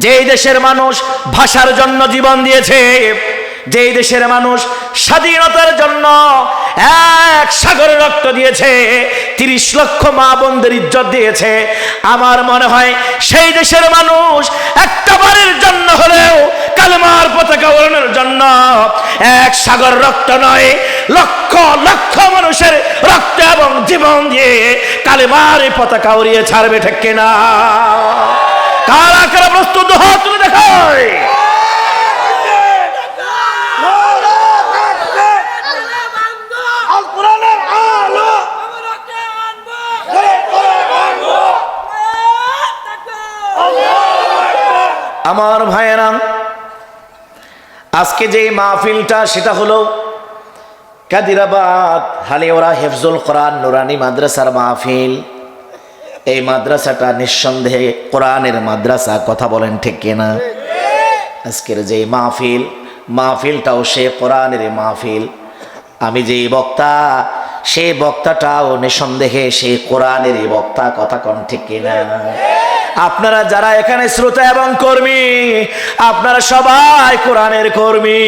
যেই দেশের মানুষ ভাষার জন্য জীবন দিয়েছে, যেই দেশের মানুষ স্বাধীনতার জন্য এক সাগরের রক্ত দিয়েছে, 30 লক্ষ মা বোনদের ইজ্জত দিয়েছে, আমার মনে হয় সেই দেশের মানুষ একটা বারের জন্য হলেও কালেমার পতাকা উড়ানোর জন্য এক সাগর রক্ত নয়, লক্ষ লক্ষ মানুষের রক্ত এবং জীবন দিয়ে কালেমার পতাকা উড়িয়ে ছাড়বে, ঠিক কিনা? কারা কারা প্রস্তুত? হাত তুলে দেখায়। আমার ভাইয়েরা, আজকে যে মাহফিলটা সেটা হলো কাদিরাবাদ হালিওরা হেফজুল কোরআন নুরানি মাদ্রাসার মাহফিল। এই মাদ্রাসাটা নিঃসন্দেহে কোরআনের মাদ্রাসা, কথা বলেন ঠিক কিনা? আজকের যে মাহফিলটাও সে কোরআনের মাহফিল। আমি যে বক্তা, সেই বক্তাটাও নিঃসন্দেহে সে কোরআনের বক্তা, কথা কন ঠিক কিনা? আপনারা যারা এখানে শ্রোতা এবং কর্মী, আপনারা সবাই কোরআনের কর্মী।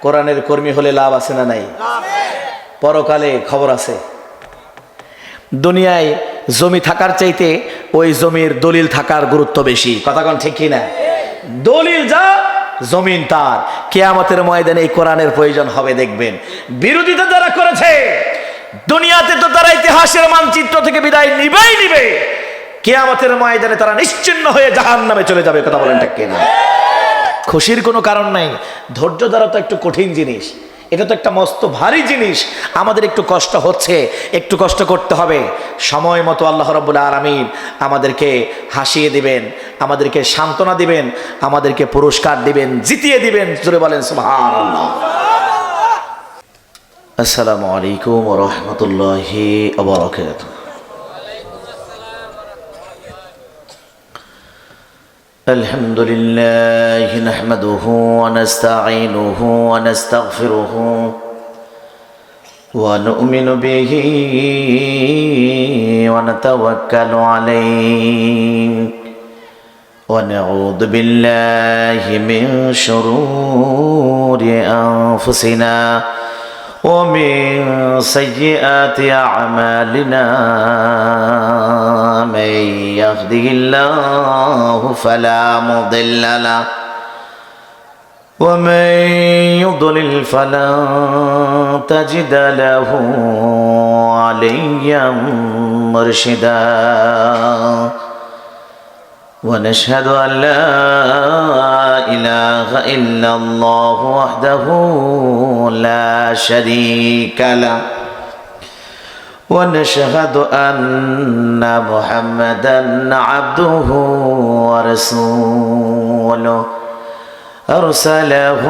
কোরআনের কর্মী হলে লাভ আছে না নাই? পরকালে খবর আছে। দুনিয়ায় জমি থাকার চাইতে ওই জমির দলিল থাকার গুরুত্ব বেশি, কথা কোন ঠিক কিনা? দলিল যা, জমিন তার। কিয়ামতের ময়দানে এই কোরআনের প্রয়োজন হবে। দেখবেন বিরোধিতা যারা করেছে দুনিয়াতে তো তারা ইতিহাসের মানচিত্র থেকে বিদায় নিবে, কিয়ামতের ময়দানে তারা নিশ্চিহ্ন হয়ে জাহান্নামে চলে যাবে, কথা বলেন ঠিক কিনা? খুশির কোনো কারণ নাই। ধৈর্য ধরা তো একটু কঠিন জিনিস, এটা তো একটা মস্ত ভারী জিনিস। আমাদের একটু কষ্ট হচ্ছে, একটু কষ্ট করতে হবে। সময় মতো আল্লাহ রাব্বুল আলামিন আমাদেরকে হাসিয়ে দিবেন, আমাদেরকে সান্ত্বনা দিবেন, আমাদেরকে পুরস্কার দিবেন, জিতিয়ে দিবেন। জোরে বলেন সুবহানাল্লাহ। আসসালামু আলাইকুম ওয়া রাহমাতুল্লাহি ওয়া বারাকাতুহু। الحمد لله نحمده ونستعينه ونستغفره ونؤمن به ونتوكل عليه ونعوذ بالله من شرور أنفسنا ومن سيئات أعمالنا من يهده الله فلا مضل له ومن يضلل فلا تجد له وليا مرشدا ونشهد أن لا إله إلا الله وحده لا شريك له ونشهد أن محمدا عبده ورسوله أرسله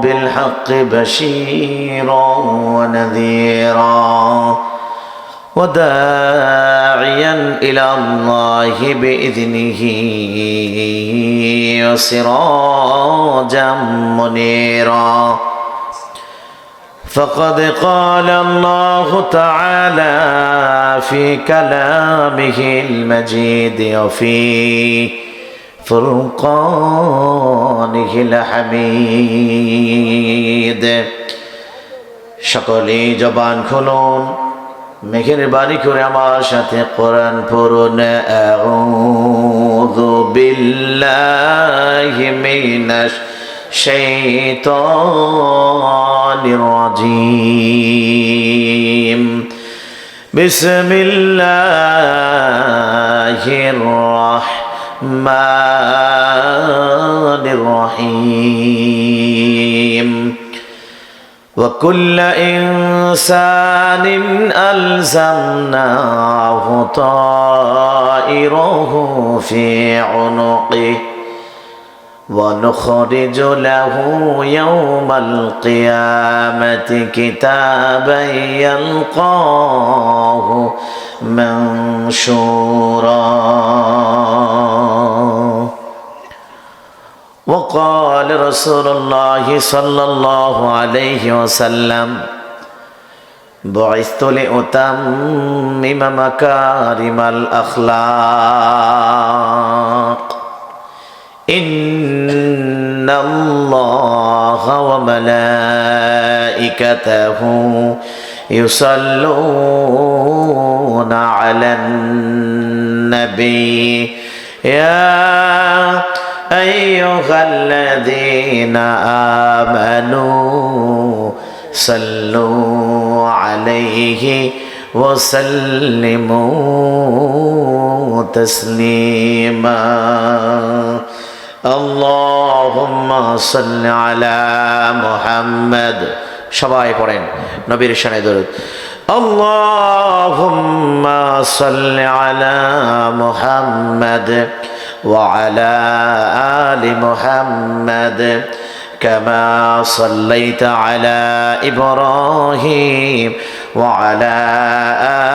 بالحق بشيرا ونذيرا وداعيا إلى الله بإذنه وسراجا منيرا فقد قال الله تعالى في كلامه المجيد وفي فرقانه الحميد সকলে জবান খুলুন, মেহেরবানি করে আমার সাথে কোরআন পড়ুন। আউযু বিল্লাহি মিনাশ শাইতানির রাজীম। বিসমিল্লাহির রাহমানির রহিম। وكل إنسان ألزمناه طائره في عنقه ونخرج له يوم القيامة كتابا يلقاه منشورا وقال رسول الله صلى الله عليه وسلم بعثت لأتمم مكارم الأخلاق وملائكته يصلون على النبي يا أيها الذين آمنوا صلوا عليه وسلموا تسليما اللهم صل على محمد সবাই পড়েন নবীর শানে দরুদ اللهم صل على محمد وعلى آل محمد كما صليت على إبراهيم وعلى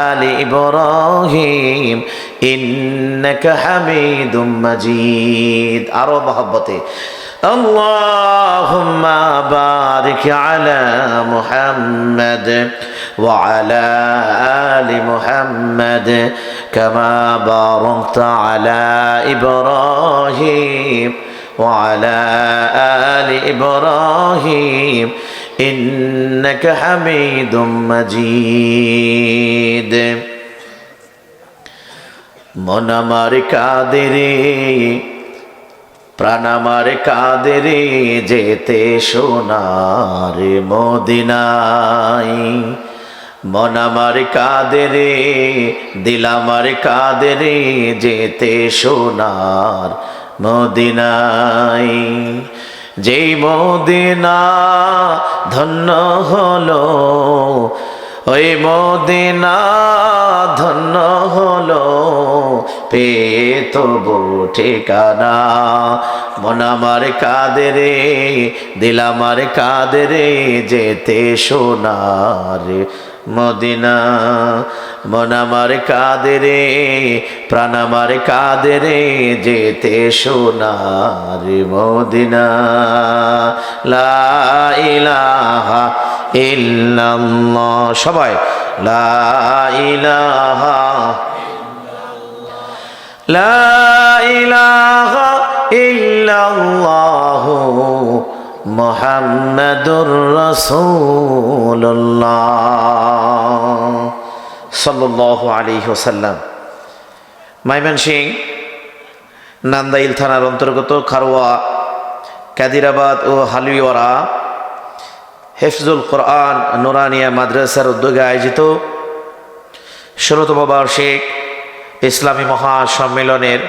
آل إبراهيم إنك حميد مجيد أرو محبتي اللهم بارك على محمد وعلى آل محمد كما باركت على إبراهيم وعلى آل إبراهيم إنك حميد مجيد মন আমার কাঁদে রে প্রাণ আমার কাঁদে রে যেতে সোনার মদিনায় মন আমার কাঁদে রে দিল আমার কাঁদে রে যেতে সোনার মদিনায় যেই মদিনা ধন্য হলো ওই মদিনা ধন্য হলো পেয়ে তবু ঠিকানা মন আমার কাঁদে রে দিল আমার কাঁদে রে যেতে সোনার মদিনা মন আমার কাঁদে রে প্রাণ আমার কাঁদে রে যেতে সোনার মদিনা লা ইলাহা ইল্লাল্লাহ সবাই লা ইলাহা লা ইলাহা ইল্লাল্লাহ মুহাম্মাদুর রাসূলুল্লাহ সাল্লাল্লাহু আলাইহি ওয়াসাল্লাম ময়মনসিংহ নান্দাইল থানার অন্তর্গত খারওয়া কাদিরাবাদ ও হালিওয়ারা হেফজুল কোরআন নুরানিয়া মাদ্রাসার উদ্যোগে আয়োজিত 16তম বার্ষিক ইসলামী মহাসম্মেলনের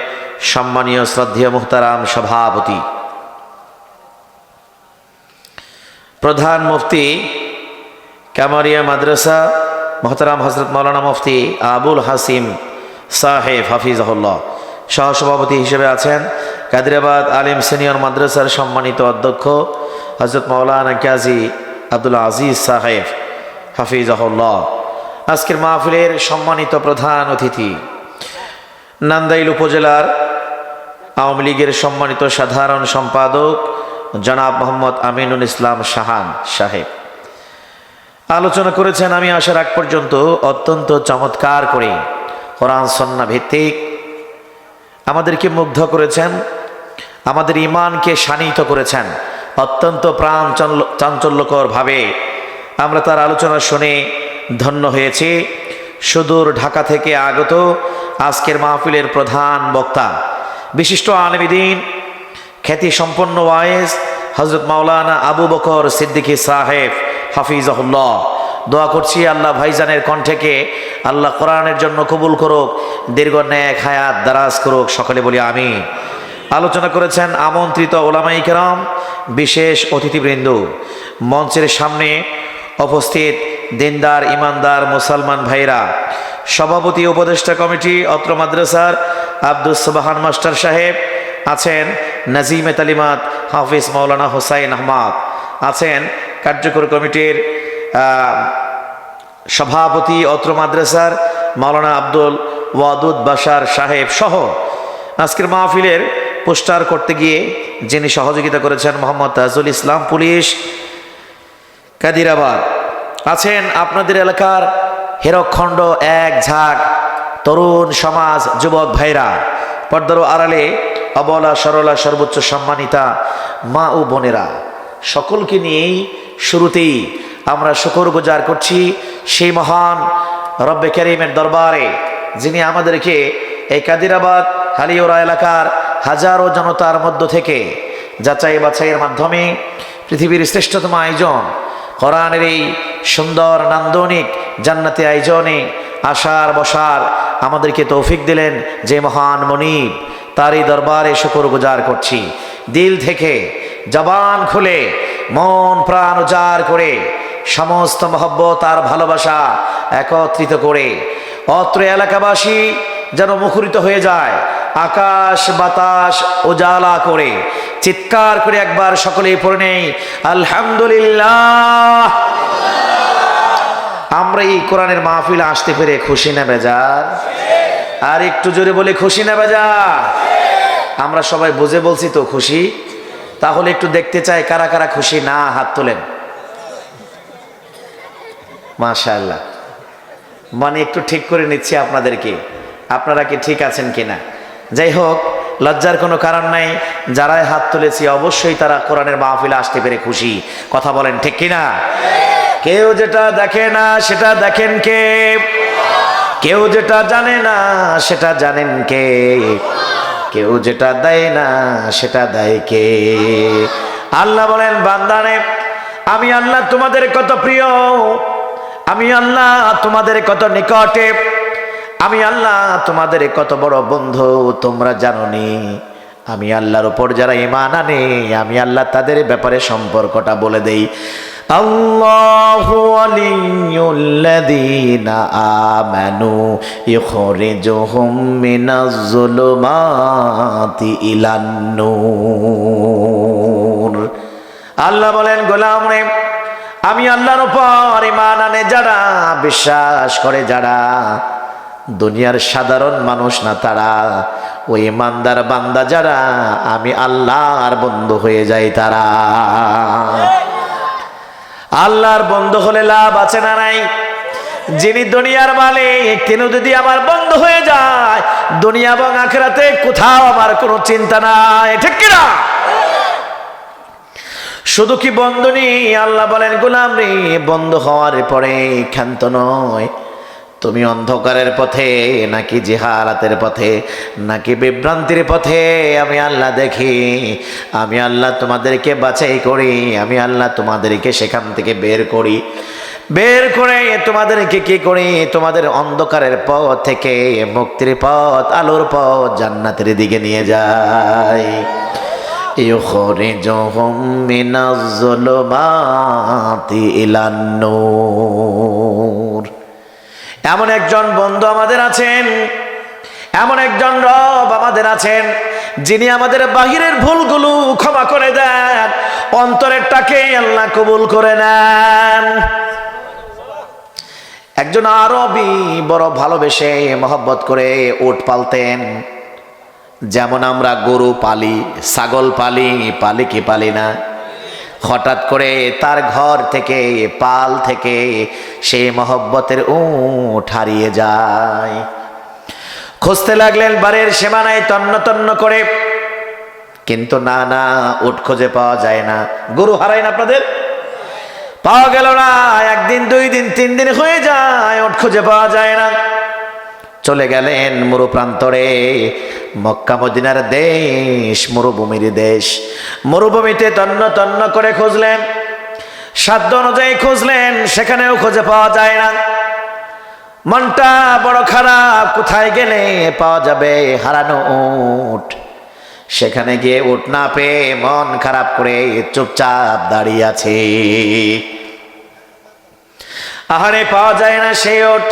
সম্মানীয় শ্রদ্ধেয় মুহতারাম সভাপতি প্রধান মুফতি কামারিয়া মাদ্রাসা মুহতারাম হযরত মাওলানা মুফতি আবুল হাসিম সাহেব হাফিজাহুল্লাহ সহসভাপতি হিসেবে আছেন কাদিরাবাদ আলিম সিনিয়র মাদ্রাসার সম্মানিত অধ্যক্ষ হযরত মাওলানা কাজী আব্দুল আজিজ সাহেব হাফিজাহুল্লাহ আজকের মাহফিলের সম্মানিত প্রধান অতিথি নান্দাইল উপজেলার আওয়ামী লীগের সম্মানিত সাধারণ সম্পাদক জনাব মোহাম্মদ আমিনুল ইসলাম শাহান সাহেব আলোচনা করেছেন আমি আসার আগ পর্যন্ত অত্যন্ত চমৎকার করে কোরআন সুন্নাহ ভিত্তিক আমাদেরকে মুগ্ধ করেছেন আমাদের ঈমানকে শানিত করেছেন অত্যন্ত প্রাণ চাঞ্চল্যকর ভাবে আমরা তার আলোচনা শুনে ধন্য হয়েছি সুদূর ঢাকা থেকে আগত আজকের মাহফিলের প্রধান বক্তা বিশিষ্ট আলেম দ্বীন খ্যাতি সম্পন্ন ওয়াইজ হযরত মাওলানা আবু বকর সিদ্দিকী সাহেব হাফিজাহুল্লাহ দোয়া করছি আল্লাহ ভাইজানের কণ্ঠেকে আল্লাহ কোরআনের জন্য কবুল করুক দীর্ঘ নেক হায়াত দারাজ করুক সকলে বলি আমিন আলোচনা করেছেন আমন্ত্রিত ওলামায়ে কেরাম বিশেষ অতিথিবৃন্দ মঞ্চের সামনে উপস্থিত দিনদার ইমানদার মুসলমান ভাইরা সভাপতি উপদেষ্টা কমিটি অত্র মাদ্রাসার আব্দুস সুবহান মাস্টার সাহেব আছেন নাজিমে তালিমাত হাফিজ মাওলানা হোসাইন আহমদ আছেন কার্যকর কমিটির সভাপতি অত্র মাদ্রাসার মাওলানা আব্দুল ওয়াদুদ বাশার সাহেব সহ আজকের মাহফিলের পোস্টার করতে গিয়ে যিনি সহযোগিতা করেছেন মোহাম্মদ তাজুল ইসলাম পুলিশ কাদিরাবাদ আছেন আপনাদের এলাকার হেরকখণ্ড এক ঝাঁক তরুণ সমাজ যুবক ভাইরা পর্দার আড়ালে অবলা সরলা সর্বোচ্চ সম্মানিতা মা ও বোনেরা সকলকে নিয়েই শুরুতেই আমরা শুকরগুজার করছি সেই মহান রব্বে কারীমের দরবারে, যিনি আমাদেরকে এই কাদিরাবাদ হালিউরা এলাকার হাজারো জনতার মধ্য থেকে যাচাই বাছাইয়ের মাধ্যমে পৃথিবীর শ্রেষ্ঠতম আয়োজন কোরআনের এই সুন্দর নান্দনিক জান্নাতি আয়োজনে আসার বসার আমাদেরকে তৌফিক দিলেন যে মহান মনিব, তারই দরবারে শুকরগুজার করছি দিল থেকে, জবান খুলে, মন প্রাণ উজাড় করে, সমস্ত মহব্বত আর ভালোবাসা একত্রিত করে অত্র এলাকাবাসী যেন মুখরিত হয়ে যায়, আকাশ বাতাস উজালা করে চিৎকার করে একবার সকলেই পড়ে নেই আলহামদুলিল্লাহ। আমরা এই কোরআনের মাহফিলে আসতে পেরে খুশি না বেজার? আর একটু জোরে বলে খুশি না বেজার? আমরা সবাই বুঝে বলছি তো খুশি। তাহলে একটু দেখতে চাই কারা কারা খুশি না, হাত তোলেন। মাশাআল্লাহ, মানে একটু ঠিক করে নিচ্ছি আপনাদেরকে, আপনারা কি ঠিক আছেন কিনা। যাই হোক, লজ্জার কোনো কারণ নাই, যারাই হাত তুলেছি অবশ্যই তারা কোরআনের মাহফিলে আসতে পেরে খুশি। কথা বলেন ঠিক কিনা? কেউ যেটা দেখে না সেটা দেখেন কে? কেউ যেটা জানে না সেটা জানেন কে? কেউ যেটা দেয় না সেটা দেয় কে? আল্লাহ বলেন, বান্দারে আমি আল্লাহ তোমাদের কত প্রিয়, আমি আল্লাহ তোমাদের কত নিকটে, আমি আল্লাহ তোমাদের কত বড় বন্ধু তোমরা জানো নি। আমি আল্লাহর উপর যারা ঈমান আনে আমি আল্লাহ তাদের ব্যাপারে সম্পর্কটা বলে দেই। আল্লাহু ওয়ালিয়ুল্লাযীনা আমানু ইখরিজুহুম মিনাজ যুলুমাতি ইলান নূর। আল্লাহ বলেন, গোলাম রে আমি আল্লাহর উপর ঈমান আনে যারা, বিশ্বাস করে যারা, দুনিয়ার সাধারণ মানুষ না তারা, ওই ইমানদার বান্দা যারা, আমি আল্লাহর বন্ধু হয়ে যাই তারা। আল্লাহর বন্ধু হলে লাভ আছে না নাই? যিনি দুনিয়ার মালিক তিনি যদি আমার বন্ধু হয়ে যায়, দুনিয়া এবং আখিরাতে কোথাও আমার কোনো চিন্তা নাই, ঠিক কিনা? শুধু কি বন্ধু নেই, আল্লাহ বলেন গোলাম রে বন্ধু হওয়ার পরে ক্ষান্ত নয়, তুমি অন্ধকারের পথে নাকি জিহালাতের পথে নাকি বিভ্রান্তির পথে আমি আল্লাহ দেখি, আমি আল্লাহ তোমাদেরকে বাছাই করি, আমি আল্লাহ তোমাদেরকে সেখান থেকে বের করি, বের করে তোমাদেরকে কি করি, তোমাদের অন্ধকারের পথ থেকে মুক্তির পথ, আলোর পথ, জান্নাতের দিকে নিয়ে যাই। ইখরিজুহুম মিনাজ যুলুমাতি ইলান নূর। এমন একজন বন্ধু আমাদের আছেন, এমন একজন রব আমাদের আছেন, যিনি আমাদের বাহিরের ভুলগুলো ক্ষমা করে দেন, অন্তরেরটাকে আল্লাহ কবুল করে নেন। একজন আরবি বড় ভালোবেসে মহব্বত করে উট পালতেন। যেমন আমরা গরু পালি, ছাগল পালি, পালি কি পালি না? হঠাৎ করে তার ঘর থেকে, পাল থেকে সেই মহব্বতের উট হারিয়ে যায়। খুঁজতে লাগলেন বাড়ির সীমানায় তন্ন তন্ন করে, কিন্তু না না, উট খুঁজে পাওয়া যায় না। গরু হারায় না আপনাদের? পাওয়া গেল না। একদিন, 2 দিন, 3 দিন হয়ে যায়, উট খুঁজে পাওয়া যায় না। চলে গেলেন মরু প্রান্তরে, মক্কা মদিনার দেশ মরুভূমির দেশ। মরুভূমিতে তন্ন তন্ন করে খুঁজলেন, সাধ্য অনুযায়ী খুঁজলেন, সেখানেও খুঁজে পাওয়া যায় না। মনটা বড় খারাপ, কোথায় গেলে পাওয়া যাবে হারানো উট। সেখানে গিয়ে উট না পেয়ে মন খারাপ করে চুপচাপ দাঁড়িয়ে আছে। আহারে পাওয়া যায় না সেই উট।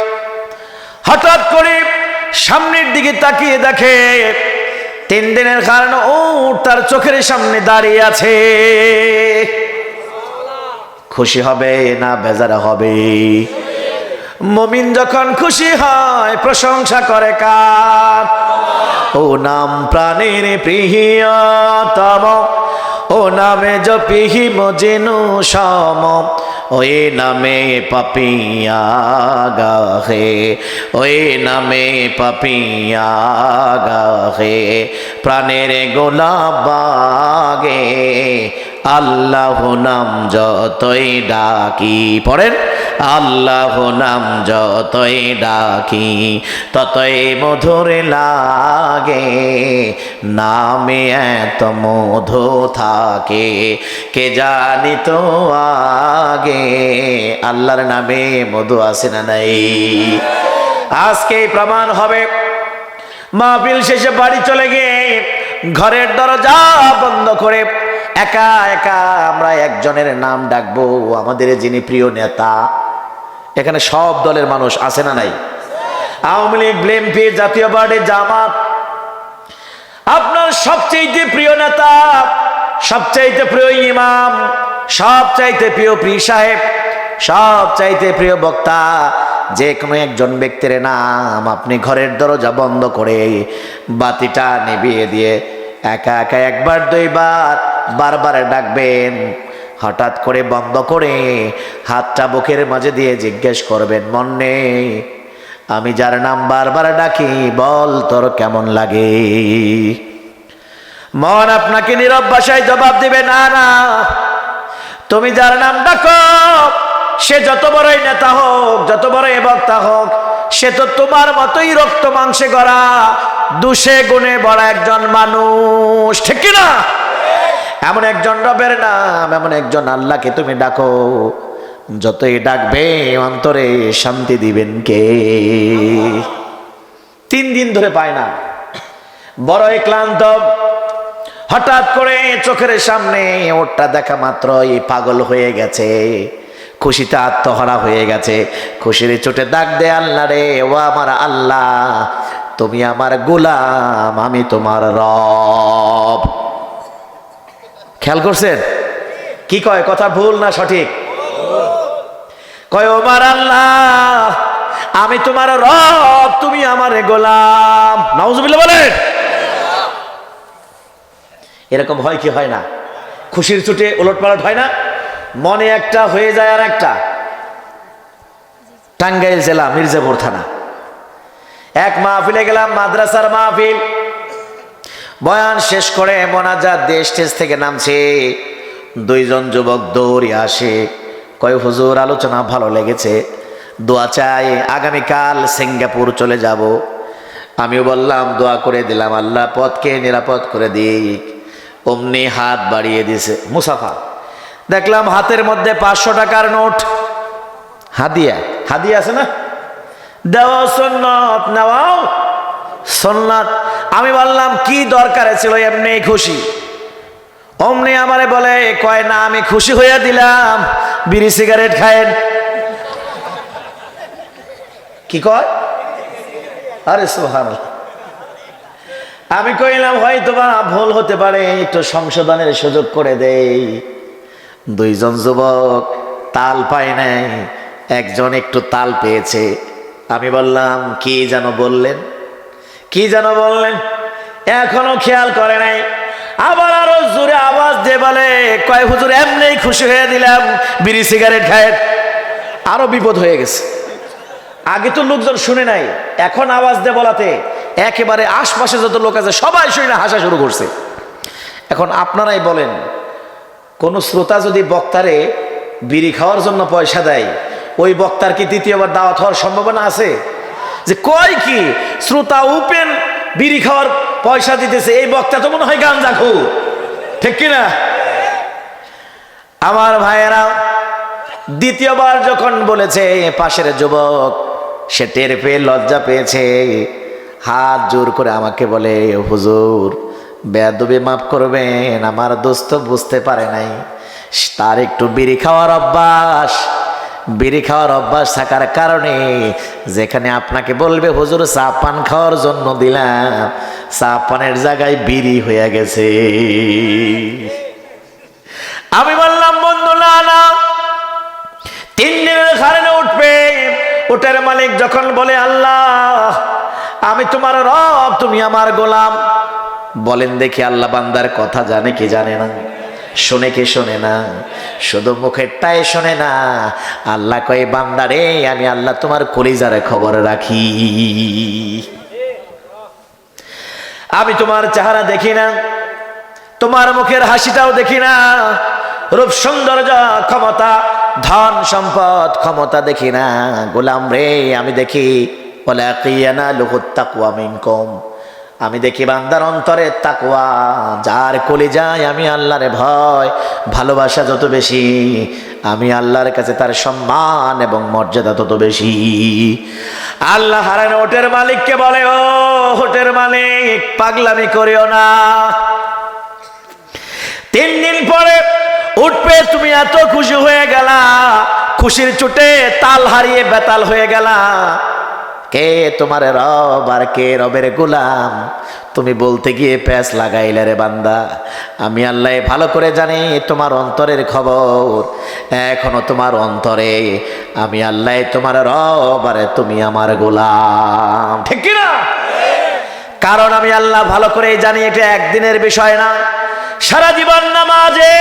হঠাৎ করে সামনের দিকে তাকিয়ে দেখে 3 দিনের কারণে উট তার চোখের সামনে দাঁড়িয়ে আছে। খুশি হবে না বেজার হবে? মুমিন যখন খুশি হয় প্রশংসা করে কার? ও নাম প্রাণের প্রিয়তম, ও নামে জপিহি মজিনু সম, ওই নামে পাপিয়া গাহে, ওই নামে পাপিয়া গাহে, প্রাণের গোলাপ বাগে আল্লাহ নাম যতই ডাকি, পড়েন, আল্লাহ নাম যতই ডাকি ততই মধুর লাগে, নামে এত মধু থাকে কে জানি তো আগে। আল্লাহর নামে মধু আছে না নাই? আজকে প্রমাণ হবে। মাহফিল শেষে বাড়ি চলে গিয়ে ঘরের দরজা বন্ধ করে একা একা আমরা একজনের নাম ডাকবো, আমাদের যিনি প্রিয় নেতা। এখানে সব দলের মানুষ আছে না নাই? আওয়ামী লীগ, বিএনপি, জাতীয় পার্টি, জামাত, আপনার সবচেয়ে প্রিয় নেতা, সবচাইতে প্রিয় ইমাম, সবচাইতে প্রিয় পীর সাহেব, সবচাইতে প্রিয় বক্তা, যে কোনো একজন ব্যক্তির নাম আপনি ঘরের দরজা বন্ধ করে বাতিটা নিভিয়ে দিয়ে একা একা একবার দুইবার বারবার ডাকবেন। হঠাৎ করে বন্ধ করে হাতটা বুকের মাঝে দিয়ে জিজ্ঞেস করবেন, মনে আমি যার নাম বারবার ডাকি বল তোর কেমন লাগে? মন আপনাকে নীরব ভাষায় জবাব দিবে, না না, তুমি যার নাম ডাকো সে যত বড়ই নেতা হোক, যত বড়ই বক্তা হোক, সে তো তোমার মতোই রক্ত মাংসে গড়া, দুষে গুণে বড় একজন মানুষ, ঠিক কি না? এমন একজন রবের নাম, এমন একজন আল্লাহকে তুমি ডাকো, যতই ডাকবে অন্তরে শান্তি দিবেন কে? 3 দিন ধরে পায় না, বড়ই ক্লান্ত। হঠাৎ করে চোখের সামনে ওরটা দেখা মাত্রই পাগল হয়ে গেছে, খুশিতে আত্মহারা হয়ে গেছে। খুশির চোটে ডাক দে, আল্লাহ রে, ও আমার আল্লাহ, তুমি আমার গোলাম, আমি তোমার রব। খেয়াল করছেন কি কয়? কথা ভুল না সঠিক? কয়, ও আমার আল্লাহ, আমি তোমার রব, তুমি আমার গোলাম। নাউজুবিল্লাহ বলেন। এরকম হয় কি হয় না? খুশির চোটে ওলটপালট হয় না? মনে একটা হয়ে যায় আর একটা। টাঙ্গাইল জেলা মির্জাপুর থানা এক মাহফিলে গেলাম, মাদ্রাসার মাহফিল। বয়ান শেষ করে মোনাজাত দিয়ে স্টেজ থেকে নামছে, 2 জন যুবক দৌড়ে আসে, কয় হুজুর আলোচনা ভালো লেগেছে, দোয়া চাই, আগামীকাল সিঙ্গাপুর চলে যাব। আমিও বললাম, দোয়া করে দিলাম, আল্লাহ পথকে নিরাপদ করে দিক। অমনি হাত বাড়িয়ে দিছে, মুসাফা। দেখলাম হাতের মধ্যে 500 টাকার নোট, হাদিয়া। হাদিয়া আছে না? দেওয়া সুন্নাত, নেওয়াও সুন্নাত। আমি বললাম, কি দরকার ছিল, এমনি খুশি। অমনি আমারে বলে, কয় না, আমি খুশি হইয়া দিলাম, বিড়ি সিগারেট খায়েন। কি কয়? আরে সুবহানাল্লাহ। আমি কইলাম, হয়তো বা ভুল হতে পারে, একটু সংশোধনের সুযোগ করে দেই। 2 জন যুবক তাল পায় নাই, একজন একটু তাল পেয়েছে। আমি বললাম, কি যেন বললেন, কি যেন বললেন, এখনো খেয়াল করে নাই। আবার আরো জোরে আওয়াজ দিয়ে বলে, কয় হুজুর এমনি খুশি হয়ে দিলাম, বিড়ি সিগারেট খায়। আরো বিপদ হয়ে গেছে। আগে তো লোকজন শুনে নাই, এখন আওয়াজ দিয়ে বলাতে একেবারে আশপাশে যত লোক আছে সবাই শুনে হাসা শুরু করছে। এখন আপনারাই বলেন, কোন শ্রোতা যদি বক্তারে বিড়ি খাওয়ার জন্য পয়সা দেয়, ওই বক্তার কি দ্বিতীয়বার দাওয়াত হওয়ার সম্ভাবনা আছে? যে কয় কি, শ্রোতা উপেন বিড়ি খাওয়ার পয়সা দিতেছে, এই বক্তা তো মনে হয় গাঞ্জাখোর, ঠিক কিনা? আমার ভাইয়েরা, দ্বিতীয়বার যখন বলেছে, পাশের যুবক সে টের পেয়ে লজ্জা পেয়েছে, হাত জোর করে আমাকে বলে, হুজুর বেয়াদবি মাফ করবেন, আমার দোস্ত বুঝতে পারে নাই, তার একটু বিড়ি খাওয়ার অভ্যাস, বিড়ি খাওয়ার অভ্যাস থাকার কারণে যেখানে আপনাকে বলবে হুজুর চা পান খাওয়ার জন্য দিলাম, চা পানের জায়গায় বিড়ি হয়ে গেছে। আমি বললাম, বন্ধু না না, 3 দিনের কারণে উঠবে। ওটার মালিক যখন বলে, আল্লাহ আমি তোমার রব, তুমি আমার গোলাম, বলেন দেখি আল্লাহ বান্দার কথা জানে কি জানে না? শোনে কি শোনে না? শুধু মুখেরটাই শোনে না। আল্লাহ কয়, বান্দারে আমি আল্লাহ তোমার কলিজারে খবর রাখি, আমি তোমার চেহারা দেখি না, তোমার মুখের হাসিটাও দেখি না, রূপ সৌন্দর্য ক্ষমতা ধন সম্পদ ক্ষমতা দেখি না। গোলাম রে আমি দেখি ওয়ালাকিয়ানা লুহুত তাকওয়া মিনকুম, আমি দেখি বান্দার অন্তরে তাকওয়া, যার কলিজায় আমি আল্লাহরে ভয় ভালোবাসা যত বেশি, আমি আল্লাহর কাছে তার সম্মান এবং মর্যাদা তত বেশি। আল্লাহ হারানো ওটের মালিককে বলে, ও হোটের মালিক পাগলামি করিও না। 3 দিন পরে উঠবে, তুমি এত খুশি হয়ে গেলা, খুশির চোটে তাল হারিয়ে বেতাল হয়ে গেলা। কে তোমার রব আর কে রবের গোলাম, তুমি বলতে গিয়ে প্যাঁচ লাগাইলে রে বান্দা। আমি আল্লাহ ভালো করে জানি তোমার অন্তরের খবর, এখনো তোমার অন্তরে আমি আল্লাহ তোমার রব আর তুমি আমার গোলাম, ঠিক কি না? কারণ আমি আল্লাহ ভালো করে জানি এটা একদিনের বিষয় না। সারা জীবন নামাজে,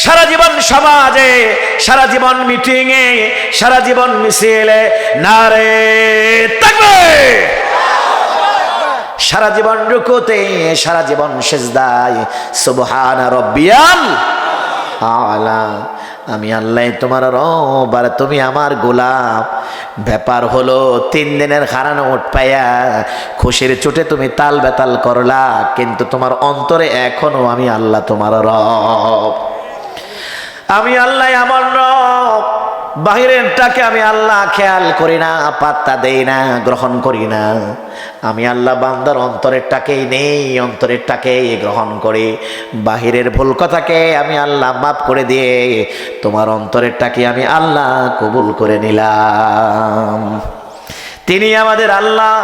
সারা জীবন সমাজে, সারা জীবন মিটিং এ, সারা জীবন মিছিলে নারে তাকবীর, সারা জীবন রুকুতে, সারা জীবন সিজদায় সুবহানা রাব্বিয়াল আলা। আমি আল্লাহ তোমার রব আর তুমি আমার গোলাম। ব্যাপার হলো 3 দিনের হারানো উট পাইয়া খুশির চোটে তুমি তাল বেতাল করলা, কিন্তু তোমার অন্তরে এখনো আমি আল্লাহ তোমার রব। আমি আল্লাহ আমার রব। বাহিরেরটাকে আমি আল্লাহ খেয়াল করি না, পাত্তা দেই না, গ্রহণ করি না। আমি আল্লাহ বান্দার অন্তরেরটাকেই নেই, অন্তরেরটাকেই গ্রহণ করি। বাহিরের ভুল কথাকে আমি আল্লাহ মাফ করে দিয়ে তোমার অন্তরেরটাকে আমি আল্লাহ কবুল করে নিলাম। তিনি আমাদের আল্লাহ,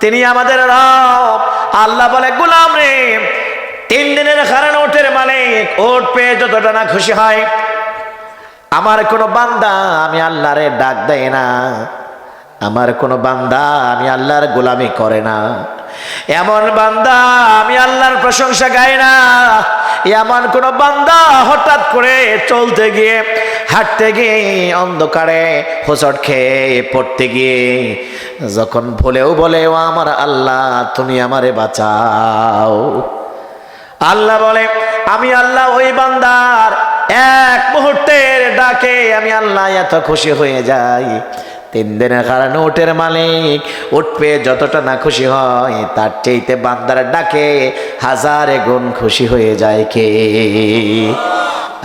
তিনি আমাদের রব। আল্লাহ বলে, গোলাম রে 3 দিনের হারানো ওটের মালিক, ওট পেয়ে যতটা না খুশি হয়, আমার কোনো বান্দা আমি আল্লাহরে ডাক দেয় না, আমার কোনো বান্দা আমি আল্লাহর গোলামি করে না, এমন বান্দা আমি আল্লাহর প্রশংসা গাই না, এমন কোনো বান্দা হঠাৎ করে চলতে গিয়ে, হাঁটতে গিয়ে, অন্ধকারে হোঁচট খেয়ে পড়তে গিয়ে যখন ভুলেও বলে, ও আমার আল্লাহ তুমি আমারে বাঁচাও। আল্লাহ বলে, আমি আল্লাহ ওই বান্দার এক মুহূর্তের ডাকে আমি আল্লাহ এত খুশি হয়ে যাই। 3 দিনের কারণে উটের মালিক উঠবে যতটা না খুশি হয়, তার চাইতে বান্দার ডাকে 1000 গুণ খুশি হয়ে যায় কে?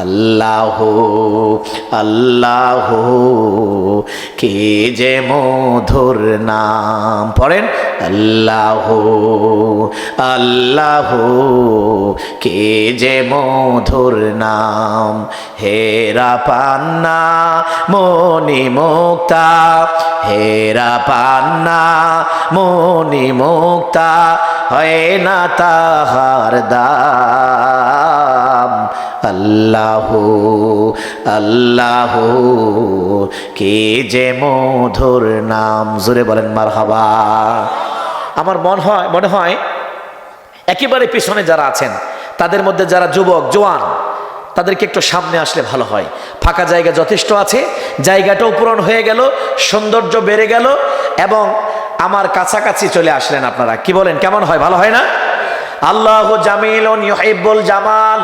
আল্লাহ আল্লাহ কে যে মধুর নাম। পড়েন, আল্লাহ আল্লাহ কে যে মধুর নাম, হেরা পান্না মনি মুক্তা, হেরা পান্না মনি মুক্তা, হয় না তাহার দাম। আল্লাহ আল্লাহ কে যে মধুর নাম। জোরে বলেন মারহাবা। আমার মনে হয় একেবারে পিছনে যারা আছেন তাদের মধ্যে যারা যুবক জোয়ান, তাদেরকে একটু সামনে আসলে ভালো হয়। ফাঁকা জায়গা যথেষ্ট আছে, জায়গাটাও পূরণ হয়ে গেল, সৌন্দর্য বেড়ে গেল, এবং আমার কাছাকাছি চলে আসলেন আপনারা। কি বলেন, কেমন হয়? ভালো হয় না? আল্লাহু জামিলুন ইউহিব্বুল জামাল।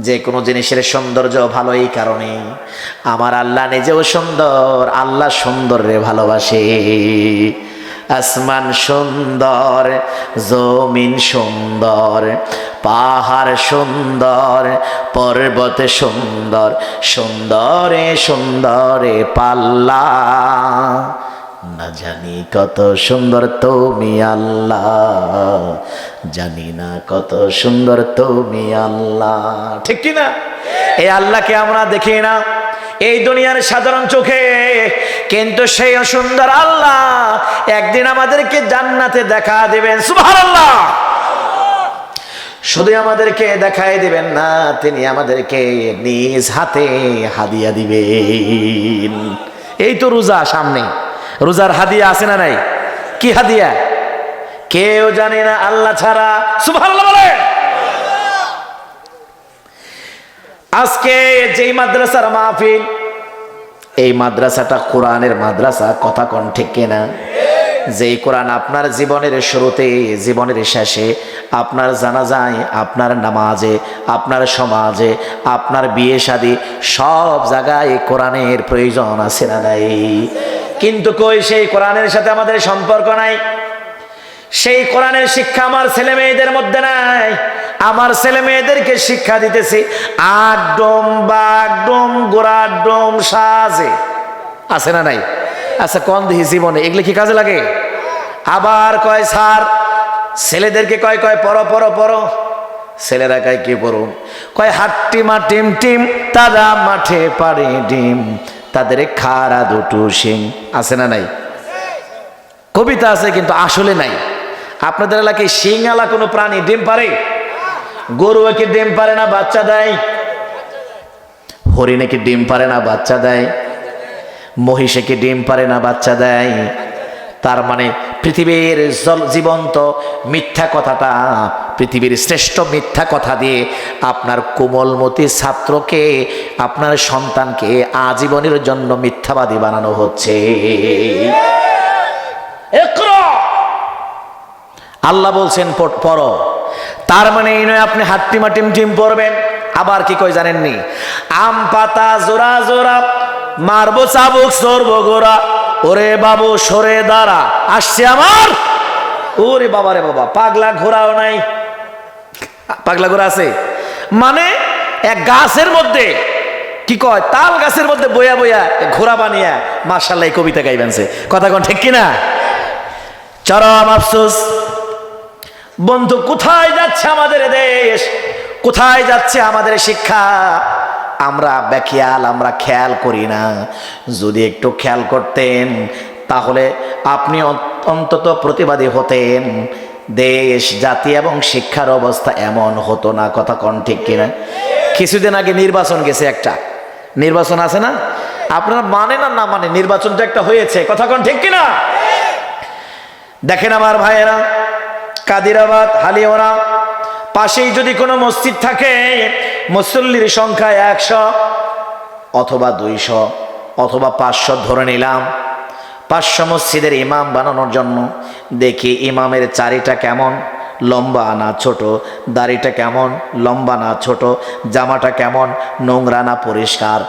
যে কোনো জিনিসের সৌন্দর্য ভালো এই কারণে, আমার আল্লাহ নিজেও সুন্দর, আল্লাহ সুন্দর রে ভালোবাসে। আসমান সুন্দর, জমিন সুন্দর, পাহাড় সুন্দর, পর্বত সুন্দর, সুন্দরে সুন্দরে পাল্লা, না জানি কত সুন্দর তুমি আল্লাহ, জানি না কত সুন্দর তুমি আল্লাহ। ঠিক কি না? এই আল্লাহকে আমরা দেখি না এই দুনিয়ার সাধারণ চোখে, কিন্তু সেই সুন্দর আল্লাহ একদিন আমাদেরকে জান্নাতে দেখা দিবেন। সুবহানাল্লাহ। শুধু আমাদেরকে দেখাই দিবেন না, তিনি আমাদেরকে নিজ হাতে হাদিয়া দিবেন। এই তো রোজা সামনে, রোজার হাদিয়া আছে না নাই? কি হাদিয়া? কেউ জানে না আল্লাহ ছাড়া। সুবহানাল্লাহ বলে। আজকে যেই মাদ্রাসার মাহফিল, এই মাদ্রাসাটা কোরআনের মাদ্রাসা, কথা কোন ঠিক কিনা? যেই কোরআন আপনার জীবনের শুরুতে, জীবনের শেষে, আপনার জানাজায়, আপনার নামাজে, আপনার সমাজে, আপনার বিয়ে শাদী সব জায়গায় কোরআনের প্রয়োজন আছে না নাই? কিন্তু কই সেই কোরআনের সাথে আমাদের সম্পর্ক নাই। সেই কোরআনের শিক্ষা আমার ছেলে মেয়েদের মধ্যে নাই। আমার ছেলে মেয়েদেরকে শিক্ষা দিতেছি আডম বাগডম গোড়াডম সাজে, আছে না নাই? আচ্ছা কোন দিহি জীবনে এগুলো কি কাজে লাগে? আবার কয় স্যার ছেলেদেরকে কয় পড়ো পড়ো পড়ো, ছেলেরা কয় কি পড়ুন? কয় হাট্টিমা টিম টিম তারা মাঠে পারে ডিম, তাদের খাড়া দুটো শিং, আছে না নাই? কবিতা আছে কিন্তু আসলে নাই। আপনাদের এলাকায় শিংওয়ালা কোনো প্রাণী ডিম পারে? গরু কি ডিম পারে না বাচ্চা দেয়? হরিণে কি ডিম পারে না বাচ্চা দেয়? মহিষে কি ডিম পারে না বাচ্চা দেয়? তার মানে পৃথিবীর জীবন্ত মিথ্যা কথাটা, পৃথিবীর শ্রেষ্ঠ মিথ্যা কথা দিয়ে আপনার কোমলমতি ছাত্রকে, আপনার সন্তানকে আজীবনের জন্য মিথ্যাবাদী বানানো হচ্ছে। আল্লাহ বলছেন পড়ো, তার মানে এই নয় আপনি হাট্টিমা টিম টিম পড়বেন। আবার কি কই জানেননি? আম পাতা জোড়া জোড়া মারবো চাবুক সরবো গোড়া, ওরে বাবু সরে দাঁড়া আসছে আমার। ওরে বাবা রে বাবা, পাগলা ঘোড়াও নাই। পাগলা ঘোড়া আছে মানে এক গাছের মধ্যে কি কয়, তাল গাছের মধ্যে বইয়া বইয়া ঘোড়া বানিয়া মাশাআল্লাহ কবিতা গাইবেনছে। কথা কোন ঠিক কিনা? চরম আফসোস বন্ধু, কোথায় যাচ্ছে আমাদের দেশ, কোথায় যাচ্ছে আমাদের শিক্ষা? আমরা বেখেয়াল, আমরা খেয়াল করি না। যদি একটু খেয়াল করতেন তাহলে আপনি অন্তত প্রতিবাদী হতেন, দেশ জাতি এবং শিক্ষার অবস্থা এমন হতো না। কথা কোন ঠিক কিনা? কিছুদিন আগে নির্বাচন গেছে, একটা নির্বাচন আছে না? আপনারা মানে না মানে নির্বাচনটা একটা হয়েছে। কথা কোন ঠিক কিনা? দেখেন আমার ভাইয়েরা, কাদিরাবাদ হালিওরা পাশেই যদি কোনো মসজিদ থাকে, মুসল্লির সংখ্যা 100 অথবা 200 অথবা 500 ধরে নিলাম। 500 মসজিদের ইমাম বানানোর জন্য দেখি ইমামের চারিটা কেমন, লম্বা না ছোট, দাড়িটা কেমন, লম্বা না ছোট, জামাটা কেমন, নোংরা না পরিষ্কার,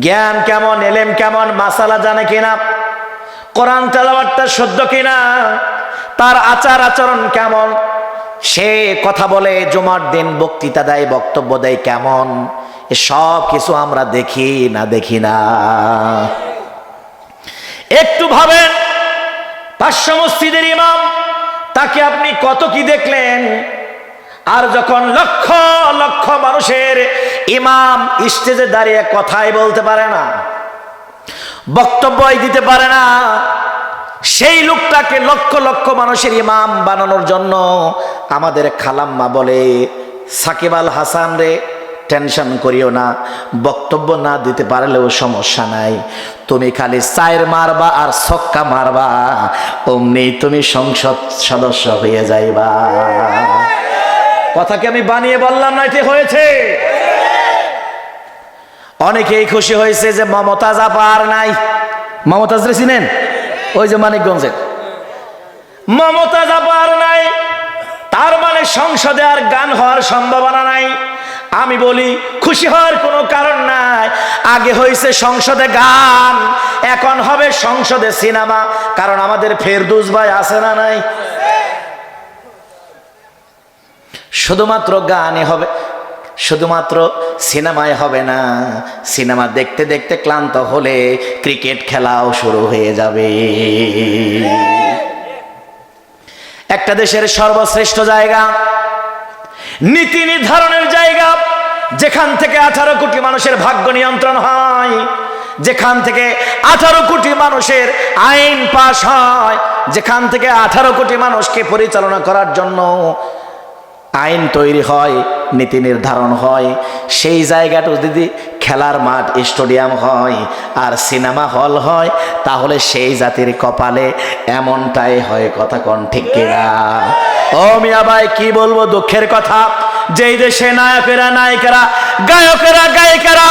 জ্ঞান কেমন, এলেম কেমন, মাসালা জানে কিনা, কোরআন তেলাওয়াতটা শুদ্ধ কিনা, তার আচার আচরণ কেমন, সে কথা বলে জুমার দিন বক্তৃতা দেয়, বক্তব্য দেয় কেমন, সব কিছু আমরা দেখি না? একটু ভাবেন, 500 মসজিদের ইমাম, তাকে আপনি কত কি দেখলেন। আর যখন লক্ষ লক্ষ মানুষের ইমাম স্টেজে দাঁড়িয়ে কথাই বলতে পারে না, বক্তব্যই দিতে পারে না, সেই লোকটাকে লক্ষ লক্ষ মানুষের ইমাম বানানোর জন্য আমাদের খালাম্মা বলে, সাকিব আল হাসান রে টেনশন করিও না, বক্তব্য না দিতে পারলেও সমস্যা নাই, তুমি খালি চায়ের মারবা আর ছক্কা মারবা, অমনি তুমি সংসদ সদস্য হয়ে যাইবা। কথাকে আমি বানিয়ে বললাম না, এটি হয়েছে। অনেকেই খুশি হয়েছে যে মমতাজ আপা আর নাই। মমতাজ রে চিনেন? ওই যে মানিকগঞ্জের মমতাজ আপা আর নাই, তার মানে সংসদে আর গান হওয়ার সম্ভাবনা নাই। আমি বলি খুশি হওয়ার কোনো কারণ নাই। আগে হয়েছে সংসদে গান, এখন হবে সংসদে সিনেমা। কারণ আমাদের ফেরদৌস ভাই আছে না নাই? শুধুমাত্র গানে হবে, শুধুমাত্র সিনেমায় হবে না। সিনেমা দেখতে দেখতে ক্লান্ত হলে ক্রিকেট খেলাও শুরু হয়ে যাবে। একটা দেশের সর্বশ্রেষ্ঠ জায়গা, নীতি নির্ধারণের জায়গা, যেখান থেকে 18 কোটি মানুষের ভাগ্য নিয়ন্ত্রণ হয়, যেখান থেকে 18 কোটি মানুষের আইন পাশ হয়, যেখান থেকে 18 কোটি মানুষকে পরিচালনা করার জন্য আইন তৈরি হয়, নীতি নির্ধারণ হয়, সেই জায়গাটা যদি খেলার মাঠ স্টেডিয়াম হয় আর সিনেমা হল হয়, তাহলে সেই জাতির কপালে এমনটাই হয়। কথা কোন ঠিক কিনা? ও মিয়া ভাই, কি বলবো দুঃখের কথা, যেই দেশে নায়কেরা নায়িকারা, গায়কেরা গায়িকারা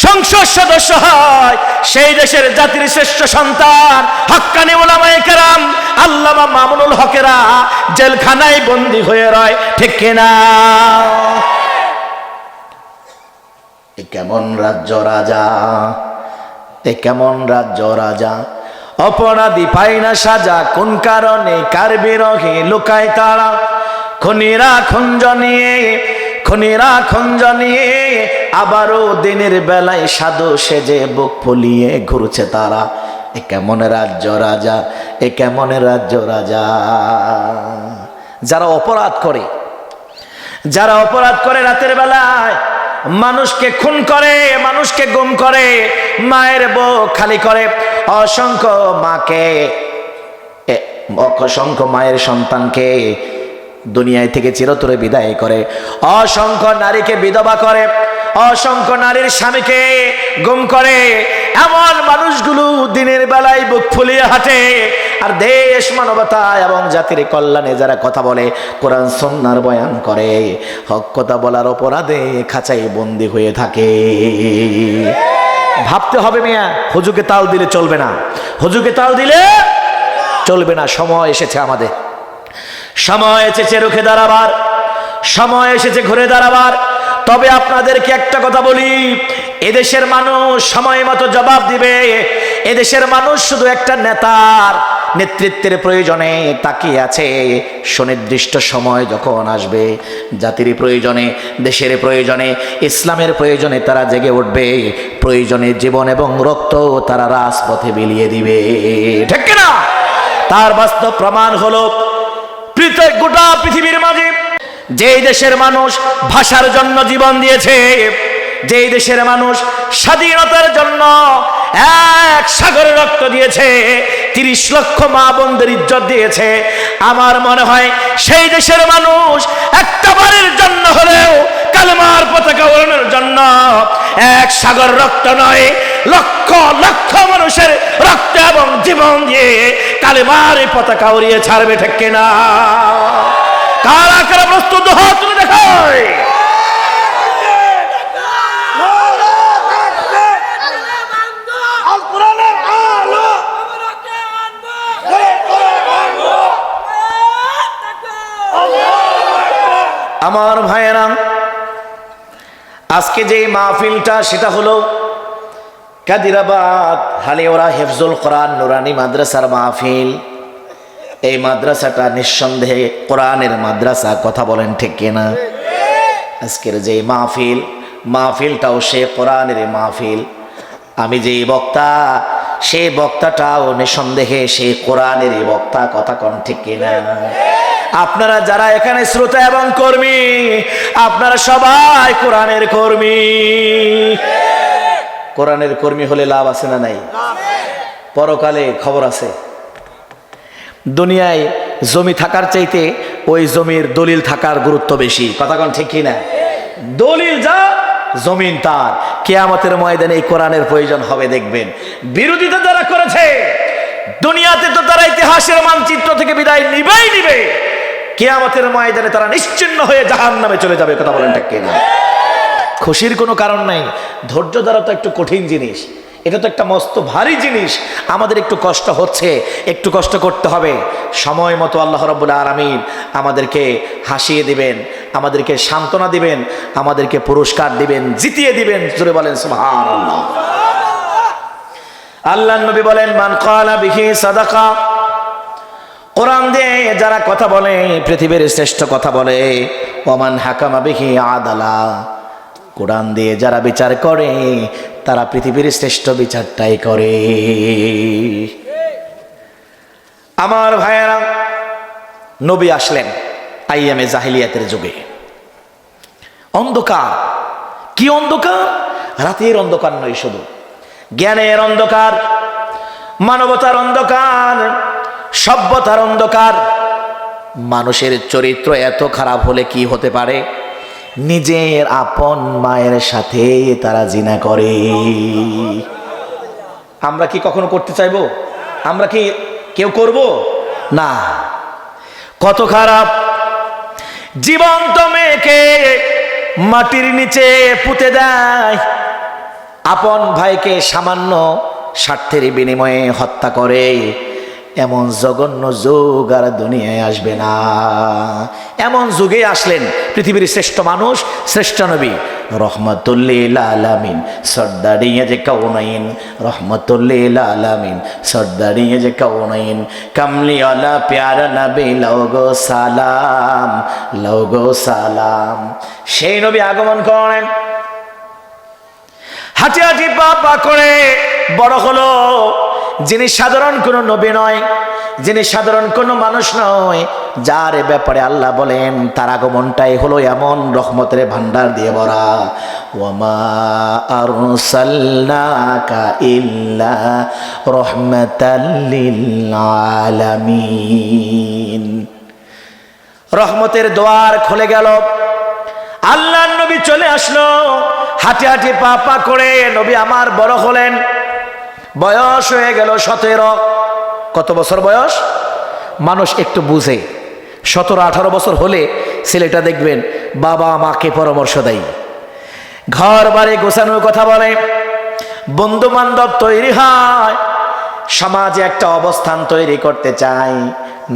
সংসদ সদস্য হয়, সেই দেশের জাতির শ্রেষ্ঠ সন্তান হক্কানি উলামায়ে কেরাম আল্লামা মামুনুল হকেরা জেলখানায় বন্দী হয়ে রয়, ঠিক কিনা? এ কেমন রাজ্য রাজা, এ কেমন রাজ্য রাজা, অপরাধী পায় না সাজা, কোন কারণে কার বিরহে লুকায় তারা, খুনিরা খঞ্জ নিয়ে আবারও দিনের বেলায় সাধু সেজে বুক ফুলিয়ে ঘুরছে তারা। এ কেমন রাজ্য রাজা, এ কেমন রাজ্য রাজা। যারা অপরাধ করে রাতের বেলায় মানুষকে খুন করে, মানুষকে গুম করে, মায়ের বুক খালি করে, অসংখ্য মায়ের সন্তানকে দুনিয়ায় থেকে চিরতরে বিদায় করে, অসংখ্য নারীকে বিধবা করে, অসংখ্য নারীর স্বামীকে গুম করে, এমন মানুষগুলো দিনের বেলায় বুক ফুলিয়ে হাঁটে। আর দেশ মানবতা এবং জাতির কল্যাণে যারা কথা বলে, কোরআন সুন্নাহর বয়ান করে, হক কথা বলার অপরাধে খাঁচাই বন্দী হয়ে থাকে। ভাবতে হবে মিয়া, হুজুকে তাল দিলে চলবে না, হুজুকে তাল দিলে চলবে না। সময় এসেছে আমাদের, সময় এসেছে রুখে দাঁড়াবার, সময় এসেছে ঘুরে দাঁড়াবার। তবে আপনাদেরকে একটা কথা বলি, এদেশের মানুষ সময় মতো জবাব দিবে। এদেশের মানুষ শুধু একটা নেতার নেতৃত্বের প্রয়োজনে তাকিয়ে আছে। সুনির্দিষ্ট সময় যখন আসবে, জাতির প্রয়োজনে, দেশের প্রয়োজনে, ইসলামের প্রয়োজনে তারা জেগে উঠবে। প্রয়োজনে জীবন এবং রক্ত তারা রাজপথে বিলিয়ে দিবে, ঠিক কিনা? তার বাস্তব প্রমাণ হলো গোটা পৃথিবীর মাঝে যেই দেশের মানুষ ভাষার জন্য জীবন দিয়েছে, যেই দেশের মানুষ স্বাধীনতার জন্য এক সাগরে রক্ত দিয়েছে, 30 লক্ষ মা বোনদের ইজ্জত দিয়েছে, আমার মনে হয় সেই দেশের মানুষ একটা বারের জন্য হলেও কালেমার পতাকা উড়ানোর জন্য এক সাগর রক্ত নয়, লক্ষ লক্ষ মানুষের রক্ত এবং জীবন দিয়ে কালেমার পতাকা উড়িয়ে ছাড়বে, ঠিক কিনা? কারা কারা প্রস্তুত হাত তুলে দেখায়? আমার ভাইয়েরা, আজকে যে মাহফিলটা সেটা হলো কাদিরাবাদ হালিওরা হেফজুল কোরআন নুরানি মাদ্রাসার মাহফিল। এই মাদ্রাসাটা নিঃসন্দেহে কোরআনের মাদ্রাসা, কথা বলেন ঠিক কিনা? আজকের যে মাহফিলটাও সে কোরআনের মাহফিল। আমি যেই বক্তা, সেই বক্তাটাও নিঃসন্দেহে সেই কোরআনের বক্তা, কথা কন ঠিক কিনা? আপনারা যারা এখানে শ্রোতা এবং কর্মী, আপনারা সবাই কোরআনের কর্মী। কোরআনের কর্মী হলে লাভ আছে না নাই? পরকালে খবর আছে। দুনিয়ায় জমি থাকার চাইতে ওই জমির দলিল থাকার গুরুত্ব বেশি, কথা কোন ঠিক কিনা? দলিল যা, জমিন তার। কিয়ামতের ময়দানে এই কোরআনের প্রয়োজন হবে, দেখবেন। বিরোধিতা যারা করেছে দুনিয়াতে তো তারা ইতিহাসের মানচিত্র থেকে বিদায় নিবে। কিয়ামতের ময়দানে তারা নিশ্চিহ্ন হয়ে জাহান্নামে চলে যাবে, কথা বলেন ঠিক কিনা? খুশির কোনো কারণ নাই। ধৈর্য ধরা তো একটু কঠিন জিনিস, এটা তো একটা মস্ত ভারী জিনিস। আমাদের একটু কষ্ট হচ্ছে, একটু কষ্ট করতে হবে। সময় মতো আল্লাহ রাব্বুল আলামিন আমাদেরকে হাসিয়ে দিবেন, আমাদেরকে সান্ত্বনা দিবেন, আমাদেরকে পুরস্কার দিবেন, জিতিয়ে দিবেন। জোরে বলেন সুবহানাল্লাহ। আল্লাহর নবী বলেন, মান ক্বালা বিহি সাদাকা। কোরআন দিয়ে যারা কথা বলে পৃথিবীর শ্রেষ্ঠ কথা বলে। ওমান হাকামা বিহি আদালা। কোরআন দিয়ে যারা বিচার করে তারা পৃথিবীর শ্রেষ্ঠ বিচারটাই করে। আমার ভাইয়েরা, নবী আসলেন আইয়ামে জাহিলিয়াতের যুগে। অন্ধকার, কি অন্ধকার? রাতের অন্ধকার নয়, শুধু জ্ঞানের অন্ধকার, মানবতার অন্ধকার, সভ্যতার অন্ধকার। মানুষের চরিত্র এত খারাপ হলে কি হতে পারে? নিজের আপন মায়ের সাথে তারা জিনা করে। আমরা কি কখনো করতে চাইবো? আমরা কি কেউ করব না? কত খারাপ! জীবন্ত মেয়েকে মাটির নিচে পুঁতে দেয়, আপন ভাইকে সামান্য স্বার্থের বিনিময়ে হত্যা করে, এমন জঘন্য যুগ আর দুনিয়ায় আসবে না। এমন যুগে আসলেন পৃথিবীর শ্রেষ্ঠ মানুষ, শ্রেষ্ঠ নবী, রহমতুল্লিল আলামিন সর্দারিয়ে যে কাউনাইন, রহমতুল্লিল আলামিন সর্দারিয়ে যে কাউনাইন, কামলিওয়ালা প্যারা নবী লওগো সালাম, লওগো সালাম। সেই নবী আগমন করেন, হাঁটি হাঁটি পা পা করে বড় হলো। যিনি সাধারণ কোনো নবী নয়, যিনি সাধারণ কোনো মানুষ নয়, যার ব্যাপারে আল্লাহ বলেন তার আগমনটাই হলো এমন রহমতের ভান্ডার দিয়ে ভরা। ওয়ামা আরসালনাকা ইল্লা রাহমাতাল লিল আলামিন। রহমতের দ্বার খুলে গেল, আল্লাহর নবী চলে আসলো। হাঁটি হাঁটি পা পা করে নবী আমার বড় হলেন। বয়স হয়ে গেল 17। কত বছর বয়স? মানুষ একটু বুঝে, 17-18 বছর হলে ছেলেটা দেখবেন বাবা মাকে পরামর্শ দেয়, ঘর বাড়ি গোছানোর কথা বলে, বন্ধু বান্ধব তৈরি হয়, সমাজে একটা অবস্থান তৈরি করতে চাই।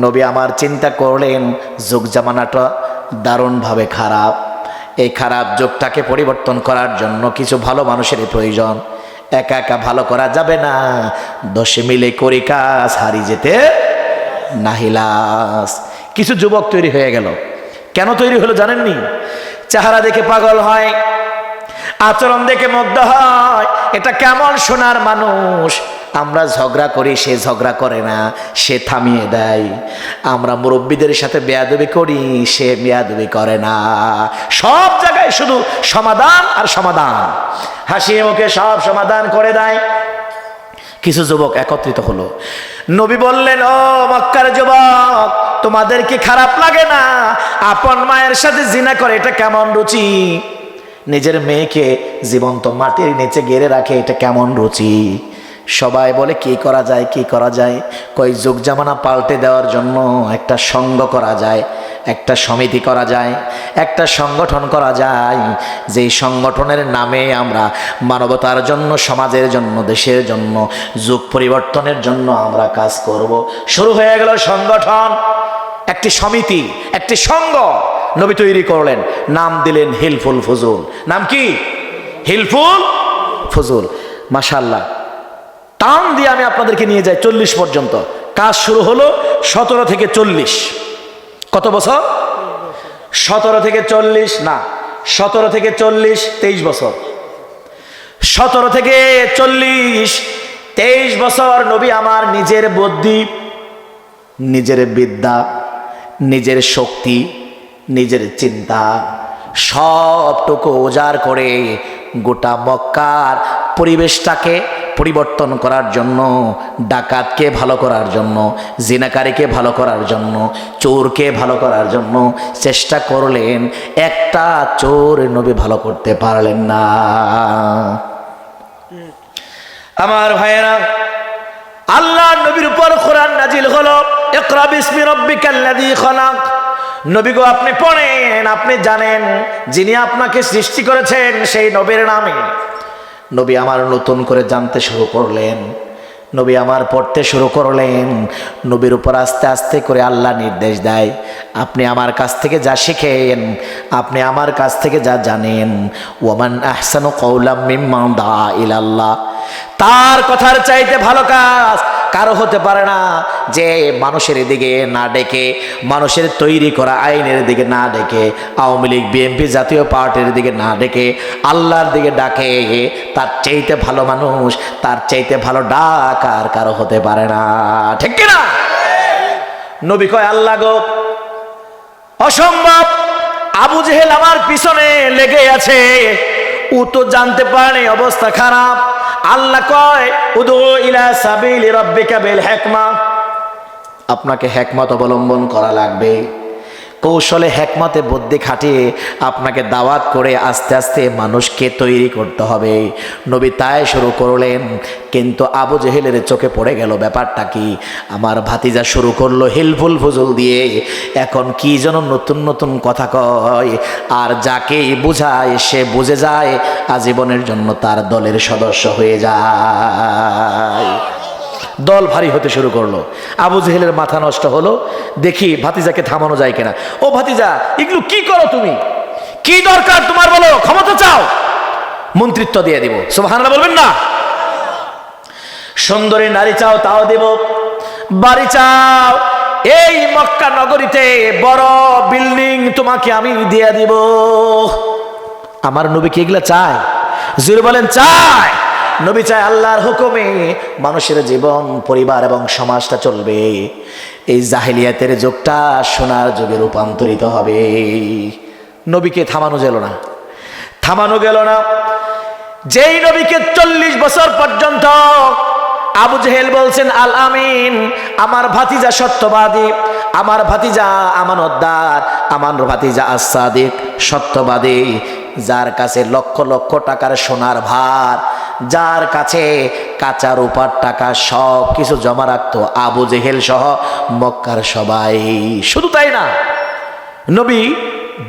নবী আমার চিন্তা করলেন যুগ জামানাটা দারুণভাবে খারাপ। এই খারাপ যুগটাকে পরিবর্তন করার জন্য কিছু ভালো মানুষের প্রয়োজন। একা একা ভালো করা যাবে না, 10 মিলে করি কাজ, হারি যেতে নাহিলাস। কিছু যুবক তৈরি হয়ে গেল। কেন তৈরি হলো জানেননি? চেহারা দেখে পাগল হয়, আচরণ দেখে মুগ্ধ হয়। এটা কেমন সোনার মানুষ। আমরা ঝগড়া করি, সে ঝগড়া করে না, সে থামিয়ে দেয়। আমরা মুরব্বীদের সাথে বেয়াদবি করি, সে বেয়াদবি করে না। সব জায়গায় শুধু সমাধান আর সমাধান, হাসি মুখে সব সমাধান করে দেয়। কিছু যুবক একত্রিত হলো। নবী বললেন, ও মক্কার যুবক, তোমাদের কি খারাপ লাগে না আপন মায়ের সাথে জিনা করে? এটা কেমন রুচি? নিজের মেয়েকে জীবন্ত মাটির নিচে গেড়ে রাখে, এটা কেমন রুচি? সবাই বলে কি করা যায়, কি করা যায়? কই যুগ জামানা পাল্টে দেওয়ার জন্য একটা সঙ্গ করা যায়, একটা সমিতি করা যায়, একটা সংগঠন করা যায়। যেই সংগঠনের নামে আমরা মানবতার জন্য, সমাজের জন্য, দেশের জন্য, যুগ পরিবর্তনের জন্য আমরা কাজ করব। শুরু হয়ে গেল সংগঠন, একটি সমিতি, একটি সংঘ নবী তৈরি করলেন। নাম দিলেন হিলফুল ফুজুল। নাম কি? হিলফুল ফুজুল। মাশাআল্লাহ, টান দিয়ে আমি আপনাদেরকে নিয়ে যাই 40 পর্যন্ত। কাজ শুরু হলো 17 থেকে 40। কত বছর? 17 থেকে 40 না, 17 থেকে 40 23 বছর। 17 থেকে 40 23 বছর নবী আমার নিজের বুদ্ধি, নিজের বিদ্যা, নিজের শক্তি, নিজের চিন্তা সবটুকু উজাড় করে গোটা মক্কার পরিবেশটাকে পরিবর্তন করার জন্য, ডাকাতকে ভালো করার জন্য, জিনাকারীকে ভালো করার জন্য, চোরকে ভালো করার জন্য চেষ্টা করলেন। একটা চোর নবী ভালো করতে পারলেন না। আমার ভাইয়েরা, আল্লাহ নবীর উপর কোরআন নাজিল হলো, ইকরা বিসমি রাব্বিকাল্লাযী খালাক। নবী গো, আপনি পড়েন, আপনি জানেন যিনি আপনাকে সৃষ্টি করেছেন সেই নবীর নামে। নবী আমার নতুন করে জানতে শুরু করলেন, নবী আমার পড়তে শুরু করলেন। নবীর উপর আস্তে আস্তে করে আল্লাহ নির্দেশ দেয়, আপনি আমার কাছ থেকে যা শিখেন, আপনি আমার কাছ থেকে যা জানেন, ওয়ামান আহসানু কাওলাম মিম্মান দা ইলাল্লাহ, তার কথার চাইতে ভালো কাজ কারো হতে পারে না। যে মানুষের দিকে না ডেকে, মানুষের তৈরি করা আইনের দিকে না ডেকে, আওয়ামী লীগ বিএনপি জাতীয় পার্টির দিকে না ডেকে আল্লাহর দিকে ডাকে, তার চাইতে ভালো মানুষ, তার চাইতে ভালো ডাক আর কারো হতে পারে না। ঠিক কিনা? নবী কয়, আল্লাহ গো, অসম্ভব, আবু জেহেল আমার পিছনে লেগে আছে, ও তো জানতে পারে অবস্থা খারাপ। আল্লাহ কয়, উদু ইলা সাবিলি রাব্বিকা বিল হিকমা, আপনাকে হিকমত অবলম্বন করা লাগবে। কৌশলে হেকমতে বুদ্ধি খাটিয়ে আপনাকে দাওয়াত করে আস্তে আস্তে মানুষকে তৈরি করতে হবে। নবী তাই শুরু করলেন, কিন্তু আবু জেহেলের চোখে পড়ে গেল ব্যাপারটা কি। আমার ভাতিজা শুরু করলো হিলফুল ফুজুল দিয়ে, এখন কি যেন নতুন নতুন কথা কয়, আর যাকে বুঝায় সে বুঝে যায়, আজীবনের জন্য তার দলের সদস্য হয়ে যায়। দল ভারী হতে শুরু করলো। আবু জেহেলের মাথা নষ্ট হলো, দেখি ভাতিজাকে থামানো যায় কিনা। ও ভাতিজা, এগুলো কি করো তুমি? কি দরকার তোমার বলো, ক্ষমতা চাও? মন্ত্রিত্ব দিয়ে দিব। সুবহানাল্লাহ বলবেন না? সুন্দরী নারী চাও, তাও দেব। বাড়ি চাও, এই মক্কা নগরীতে বড় বিল্ডিং তোমাকে আমি দিয়ে দিব। আমার নবী কি এগুলা চায়? জোরে বলেন চায়। নবী চায় আল্লাহর হুকুমে মানুষের জীবন, পরিবার এবং সমাজটা চলবে। এই জাহেলিয়াতের যুগটা সোনার যুগে রূপান্তরিত হবে। নবীকে থামানো গেল না, থামানো গেল না। যেই নবীকে 40 বছর পর্যন্ত আবু জেহেল বলছেন আল আমিন, আমার ভাতিজা সত্যবাদী, আমার ভাতিজা আমানতদার, আমার ভাতিজা আস-সাদিক সত্যবাদী, যার কাছে লক্ষ লক্ষ টাকার সোনার ভার, যার কাছে কাঁচা রূপার টাকা সব কিছু জমা রাখতো আবু জেহেল সহ মক্কার সবাই। শুধু তাই না, নবী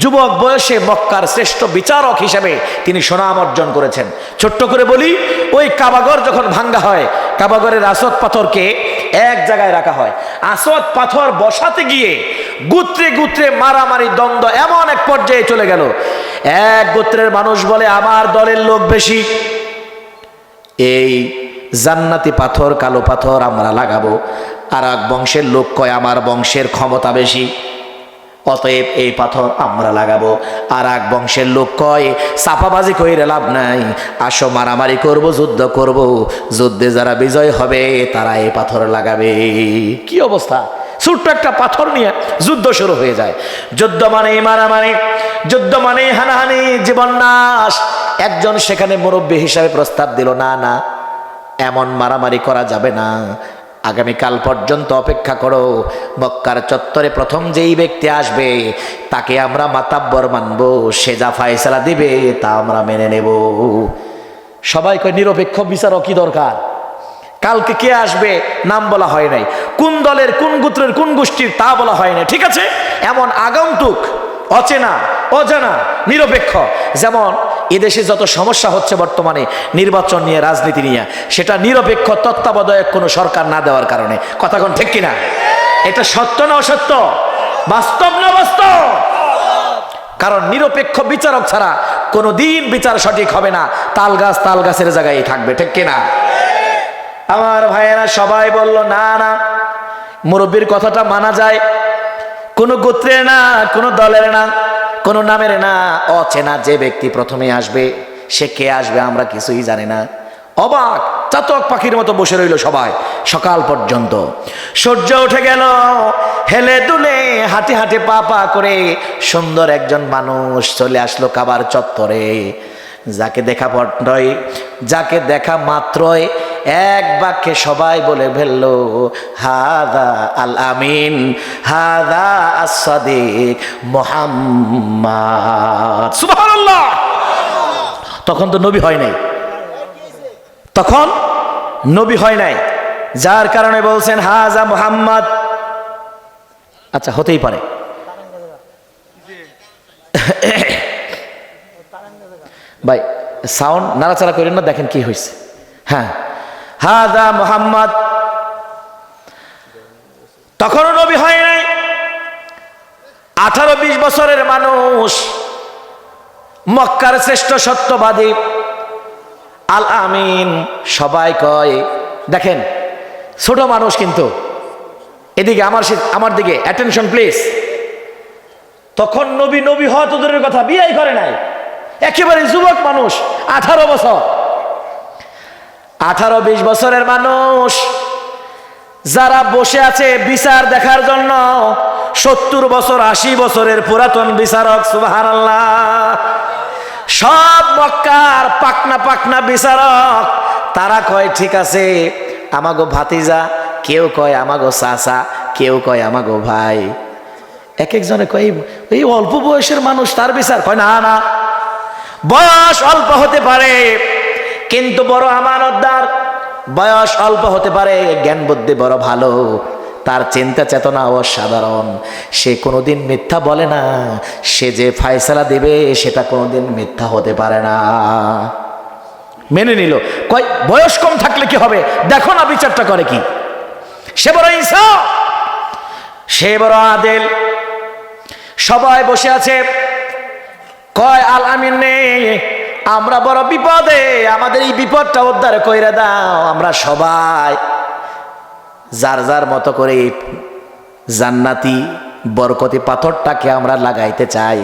যুবক বয়সে মক্কার শ্রেষ্ঠ বিচারক হিসেবে তিনি সুনাম অর্জন করেছেন। ছোট্ট করে বলি, ওই কাবাগর যখন ভাঙ্গা হয়, কাবাগরের আসওয়াদ পাথরকে এক জায়গায় রাখা হয়। আসওয়াদ পাথর বসাতে গিয়ে গোত্রে গোত্রে মারামারি, দ্বন্দ্ব এমন এক পর্যায়ে চলে গেল, এক গোত্রের মানুষ বলে আমার দলের লোক বেশি, এই জান্নাতি পাথর, কালো পাথর আমরা লাগাবো। আর এক বংশের লোক কয় আমার বংশের ক্ষমতা বেশি, অতএব এই পাথর আমরা লাগাবো। আর এক বংশের লোক কয় চাপাবাজি কইরে লাভ নাই, আসো মারামারি করব, যুদ্ধ করব, যুদ্ধে যারা বিজয় হবে তারা এই পাথর লাগাবে। কি অবস্থা! ছোট্ট একটা পাথর নিয়ে যুদ্ধ শুরু হয়ে যায়। যুদ্ধ মানে মারামারি, যুদ্ধ মানে হানাহানি, জীবন নাশ। একজন সেখানে মুরব্বী হিসাবে প্রস্তাব দিল, না না, এমন মারামারি করা যাবে না, আগামীকাল পর্যন্ত অপেক্ষা করো। মক্কার চত্বরে প্রথম যেই ব্যক্তি আসবে তাকে আমরা মাতাব্বর মানব, সে যা ফায়সালা দিবে তা আমরা মেনে নেব। সবাই কয় নিরপেক্ষ বিচারক কি দরকার? কালকে কে আসবে নাম বলা হয় নাই, কোন দলের, কোন গোত্রের, কোন গোষ্ঠীর তা বলা হয় নাই। ঠিক আছে, এমন আগন্তুক, অচেনা, অজানা, নিরপেক্ষ। যেমন এদেশে যত সমস্যা হচ্ছে বর্তমানে নির্বাচন নিয়ে, রাজনীতি নিয়ে, সেটা নিরপেক্ষ তত্ত্বাবধায়ক কোনো সরকার না দেওয়ার কারণে। কথা কোন ঠিক কিনা? এটা সত্য না অসত্য? বাস্তব না বাস্তব? কারণ নিরপেক্ষ বিচারক ছাড়া কোনো দিন বিচার সঠিক হবে না, তাল গাছ তাল গাছের জায়গায় থাকবে। ঠিক কিনা? আমার ভাইয়েরা সবাই বলল না না, মুরব্বীর কথাটা মানা যায়। কোনো গোত্রের না, কোনো দলের না, কোনো নামের না, অচেনা যে ব্যক্তি প্রথমে আসবে, সে কে আসবে আমরা কিছুই জানি না। অবাক চাতক পাখির মতো বসে রইল সবাই সকাল পর্যন্ত। সূর্য উঠে গেল, হেলে দুলে হাঁটি হাঁটি পা পা করে সুন্দর একজন মানুষ চলে আসলো কাবার চত্বরে। যাকে দেখা পড়ই, যাকে দেখা মাত্রই এক বাক্যে সবাই বলে ফেললো, হাদা আল আমিন, হাদা আস-সাদিক মুহাম্মদ। সুবহানাল্লাহ। তখন তো নবী হয় নাই, তখন নবী হয় নাই, যার কারণে বলছেন হাজা মুহাম্মদ। আচ্ছা, হতেই পারে। ভাই সাউন্ড নাড়াচাড়া করেন না, দেখেন কি হয়েছে। হ্যাঁ, হাজা মুহাম্মদ। তখনও নবী হয় নাই, 18-20 বছরের মানুষ, মক্কার শ্রেষ্ঠ সত্যবাদী আল আমিন। সবাই কয়, দেখেন ছোট মানুষ, কিন্তু এদিকে আমার দিকে অ্যাটেনশন প্লিজ। তখন নবী নবী হওয়া তো দূরের কথা, বিয়েই করে নাই, একেবারে যুবক মানুষ, 18 বছর। 18-20 বছরের মানুষ যারা বসে আছে বিচার দেখার জন্য, 70 বছর 80 বছরের পুরাতন বিচারক। সুবহানাল্লাহ। সব মক্কার পাকনা পাকনা বিচারক, তারা কয় ঠিক আছে আমাগো ভাতিজা, কেউ কয় আমাগো চাচা, কেউ কয় আমাগো ভাই। এক একজনে কয় এই অল্প বয়সের মানুষ, তার বিচার। কয় না না, বয়স অল্প হতে পারে কিন্তু বড় আমানতদার। বয়স অল্প হতে পারে, জ্ঞান বুদ্ধি বড় ভালো, তার চিন্তা চেতনা অসাধারণ, সে কোনোদিন মিথ্যা বলে না, সে যে ফায়সালা দিবে সেটা কোনোদিন মিথ্যা হতে পারে না। মেনে নিল। কয় বয়স কম থাকলে কি হবে, দেখো না বিচারটা করে কি। সে বড় ইনসাফ, সে বড় আদেল। সবাই বসে আছে, কয় আল আমিন নেই, আমরা বড় বিপদে, আমাদের এই বিপদটা উদ্ধার কইরা দাও। আমরা সবাই যার যার মতো করে জান্নাতি বরকতি পাথরটাকে আমরা লাগাইতে চাই,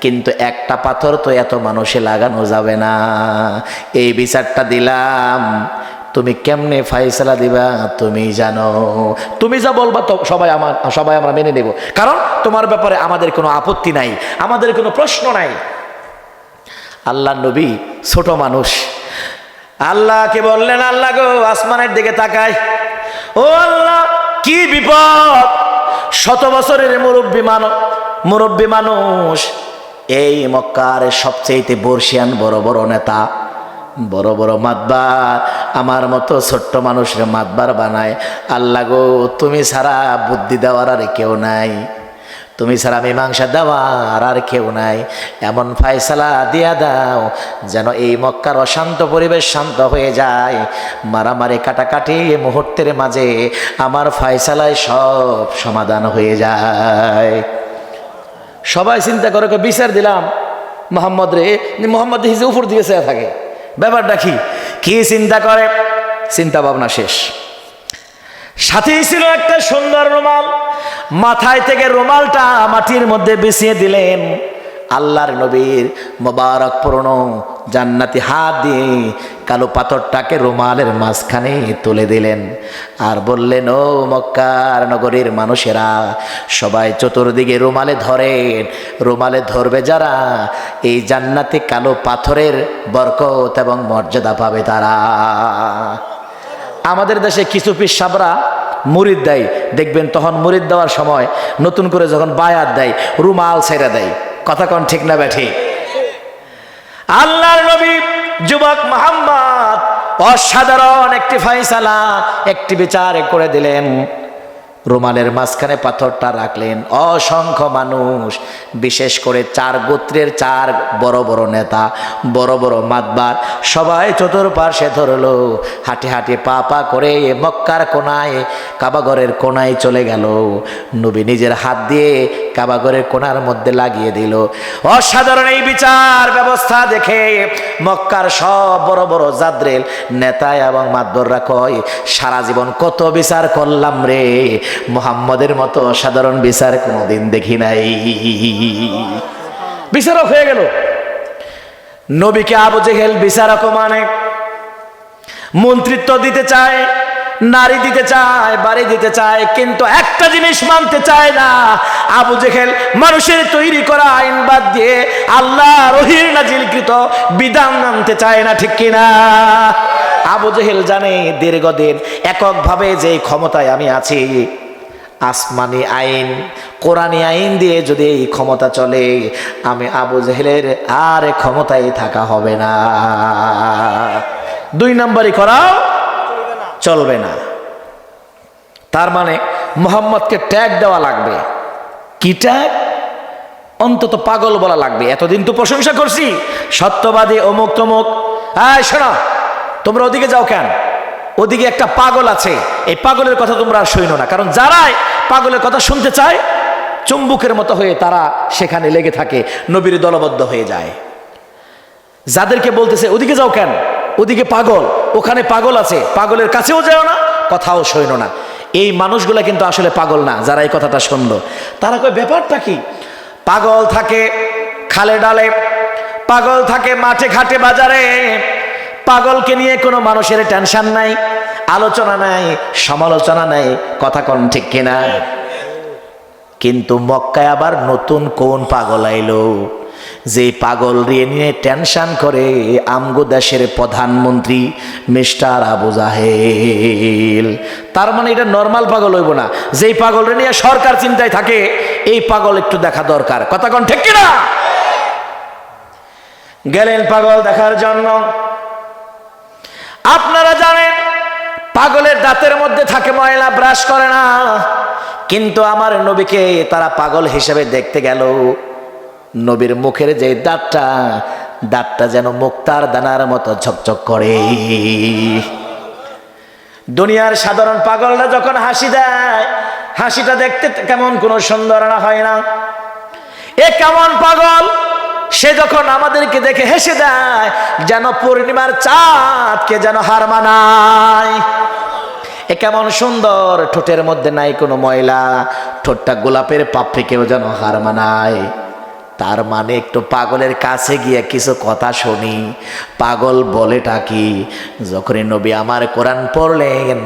কিন্তু একটা পাথর তো এত মানুষে লাগানো যাবে না। এই বিচারটা দিলাম, তুমি কেমনে ফায়সালা দিবা তুমি জানো, তুমি যা বলবা তো সবাই আমরা মেনে নেব, কারণ তোমার ব্যাপারে আমাদের কোনো আপত্তি নাই, আমাদের কোনো প্রশ্ন নাই। আল্লাহ নবী ছোট মানুষ, আল্লাহকে বললেন, আল্লাহ গো, আসমানের দিকে তাকায়, ও আল্লাহ কি বিপদ, 100 বছরের মুরব্বী মানুষ, এই মক্কার সবচেয়ে বর্ষিয়ান বড় বড় নেতা, বড় বড় মাতবার আমার মতো ছোট্ট মানুষের মাতবার বানায়। আল্লাহ গো, তুমি ছাড়া বুদ্ধি দেওয়ার আর কেউ নাই, তুমি ছাড়া মীমাংসা দেওয়ার আর কেউ নাই, এমন ফায়সালা দিয়া দাও যেন এই মক্কার অশান্ত পরিবেশ শান্ত হয়ে যায়, মারামারি কাটাকাটি মুহূর্তের মাঝে আমার ফায়সালায় সব সমাধান হয়ে যায়। সবাই চিন্তা করে বিচার দিলাম মোহাম্মদ রে, মোহাম্মদ হিজে উপর দিকে চেয়ে থাকে, ব্যাপারটা কি চিন্তা করে, চিন্তা ভাবনা শেষ। সাথেই ছিল একটা সুন্দর রুমাল, মাথায় থেকে রুমালটা মাটির মধ্যে বিছিয়ে দিলেন। আল্লাহর নবীর মোবারক পূর্ণ জান্নাতি হাত দিয়ে কালো পাথরটাকে রুমালের মাঝখানে তুলে দিলেন, আর বললেন, ও মক্কার নগরীর মানুষেরা, সবাই চতুর্দিকে রুমালে ধরেন, রুমালে ধরবে যারা এই জান্নাতি কালো পাথরের বরকত এবং মর্যাদা পাবে তারা। আমাদের দেশে কিছু পীর সাহেবরা মুরিদ দেয়, দেখবেন তখন মুরিদ দেওয়ার সময় নতুন করে যখন বায়াত দেয় রুমাল ছেড়ে দেয়, কথা কোন ঠিক না ব্যাঠি? আল্লাহর নবী যুবক মুহাম্মদ অসাধারণ একটি ফায়সালা, একটি বিচার করে দিলেন। রুমালের মাঝখানে পাথরটা রাখলেন। অসংখ্য মানুষ, বিশেষ করে 4 গোত্রের 4 বড় বড় নেতা, বড় বড় মাতবার, সবাই চতুর্পার্শ্বে ধরলো, হাঁটি হাঁটি পা পা করে মক্কার কোনায়, কাবাঘরের কোনায় চলে গেল। নবী নিজের হাত দিয়ে কাবাঘরের কোনার মধ্যে লাগিয়ে দিল। অসাধারণ এই বিচার ব্যবস্থা দেখে মক্কার সব বড় বড় জাদ্রেল নেতা এবং মাতবররা কয়, সারা জীবন কত বিচার করলাম রে, মুহাম্মদের মতো অসাধারণ বিচার কোনোদিন দেখি নাই। বিচারক হয়ে গেল। নবীকে আবু জেহেল বিচারক মানে, মন্ত্রিত্ব দিতে চায়, নারী দিতে চায়, বাড়ি দিতে চায়, কিন্তু একটা জিনিস মানতে চায় না। আবু জেহেল মানুষের তৈরি করা আইন বাদ দিয়ে আল্লাহর ওহীর নাজিলকৃত বিধান মানতে চায় না, ঠিক কিনা? আবু জেহেল জানে দীর্ঘদিন এককভাবে যে ক্ষমতায় আমি আছি, আসমানি আইন কোরআনী আইন দিয়ে যদি এই ক্ষমতা চলে, আমি আবু জেহেলের আর ক্ষমতায় থাকা হবে না। 2 নম্বরই করাও চলবে না। তার মানে মুহাম্মদকে ট্যাগ দেওয়া লাগবে। কি ট্যাগ? অন্তত পাগল বলা লাগবে। এতদিন তো প্রশংসা করছি, সত্যবাদী, অমুক তমুক। হ্যাঁ শোনো, তোমরা ওদিকে যাও কেন? ওদিকে একটা পাগল আছে, এই পাগলের কথা তোমরা আর শুনো না। কারণ যারাই পাগলের কথা শুনতে চায়, চুম্বুকের মতো হয়ে তারা সেখানে লেগে থাকে, নবীর দলবদ্ধ হয়ে যায়। যাদেরকে বলতেছে ওদিকে যাও কেন, ওদিকে পাগল, ওখানে পাগল আছে, পাগলের কাছেও যাও না, কথাও শোনো না, এই মানুষগুলা কিন্তু আসলে পাগল না। যারা এই কথাটা শুনলো তারা কয়, ব্যাপারটা কি? পাগল থাকে খালে ডালে, পাগল থাকে মাঠে ঘাটে বাজারে, পাগলকে নিয়ে কোনো মানুষের টেনশন নাই, আলোচনা নাই, সমালোচনা নাই, কথা কোন ঠিক কিনা? কিন্তু মক্কায় আবার নতুন কোন পাগল আইলো, যে পাগল নিয়ে টেনশন করে আমগো দেশের প্রধানমন্ত্রী মিস্টার আবু জাহেল। তার মানে এটা নর্মাল পাগল হইব না, যেই পাগল নিয়ে সরকার চিন্তায় থাকে এই পাগল একটু দেখা দরকার। কথা কোন ঠিক কিনা? গেলেন পাগল দেখার জন্য। আপনারা জানেন পাগলের দাঁতের মধ্যে থাকে ময়লা, ব্রাশ করে না, কিন্তু আমার নবীকে তারা পাগল হিসেবে দেখতে গেল। নবীর মুখের যে দাঁতটা যেন মুক্তার দানার মতো ঝকঝক করে। দুনিয়ার সাধারণ পাগলরা যখন হাসি দেয়, হাসিটা দেখতে কেমন কোনো সুন্দর না হয় না। এ কেমন পাগল, সে যখন আমাদেরকে দেখে হেসে দেয় যেন পূর্ণিমার চাঁদকে যেন হার মানায়। এ কেমন সুন্দর, ঠোঁটের মধ্যে নাই কোনো ময়লা, ঠোঁটটা গোলাপের পাপড়িকেও যেন হার মানায়। তার মানে একটু পাগলের কাছে গিয়ে কিছু কথা শুনি। পাগল বলেটা কি? যখনই নবী আমার কোরআন পড়লেন,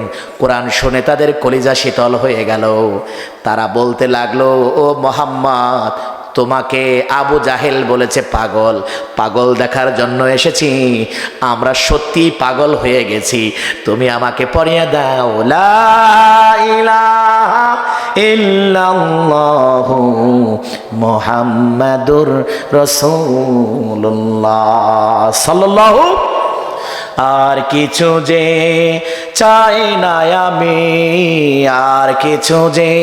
কোরআন শুনে তাদের কলিজা শীতল হয়ে গেল। তারা বলতে লাগলো, ও মুহাম্মদ, তোমাকে আবু জাহেল বলেছে পাগল, পাগল দেখার জন্য এসেছি, আমরা সত্যি পাগল হয়ে গেছি, তুমি আমাকে পড়িয়ে দাও লা ইলাহা ইল্লাল্লাহু মুহাম্মাদুর রাসূলুল্লাহ সাল্লাল্লাহু। আর কিছু যে চাই না আমি, আর কিছু যে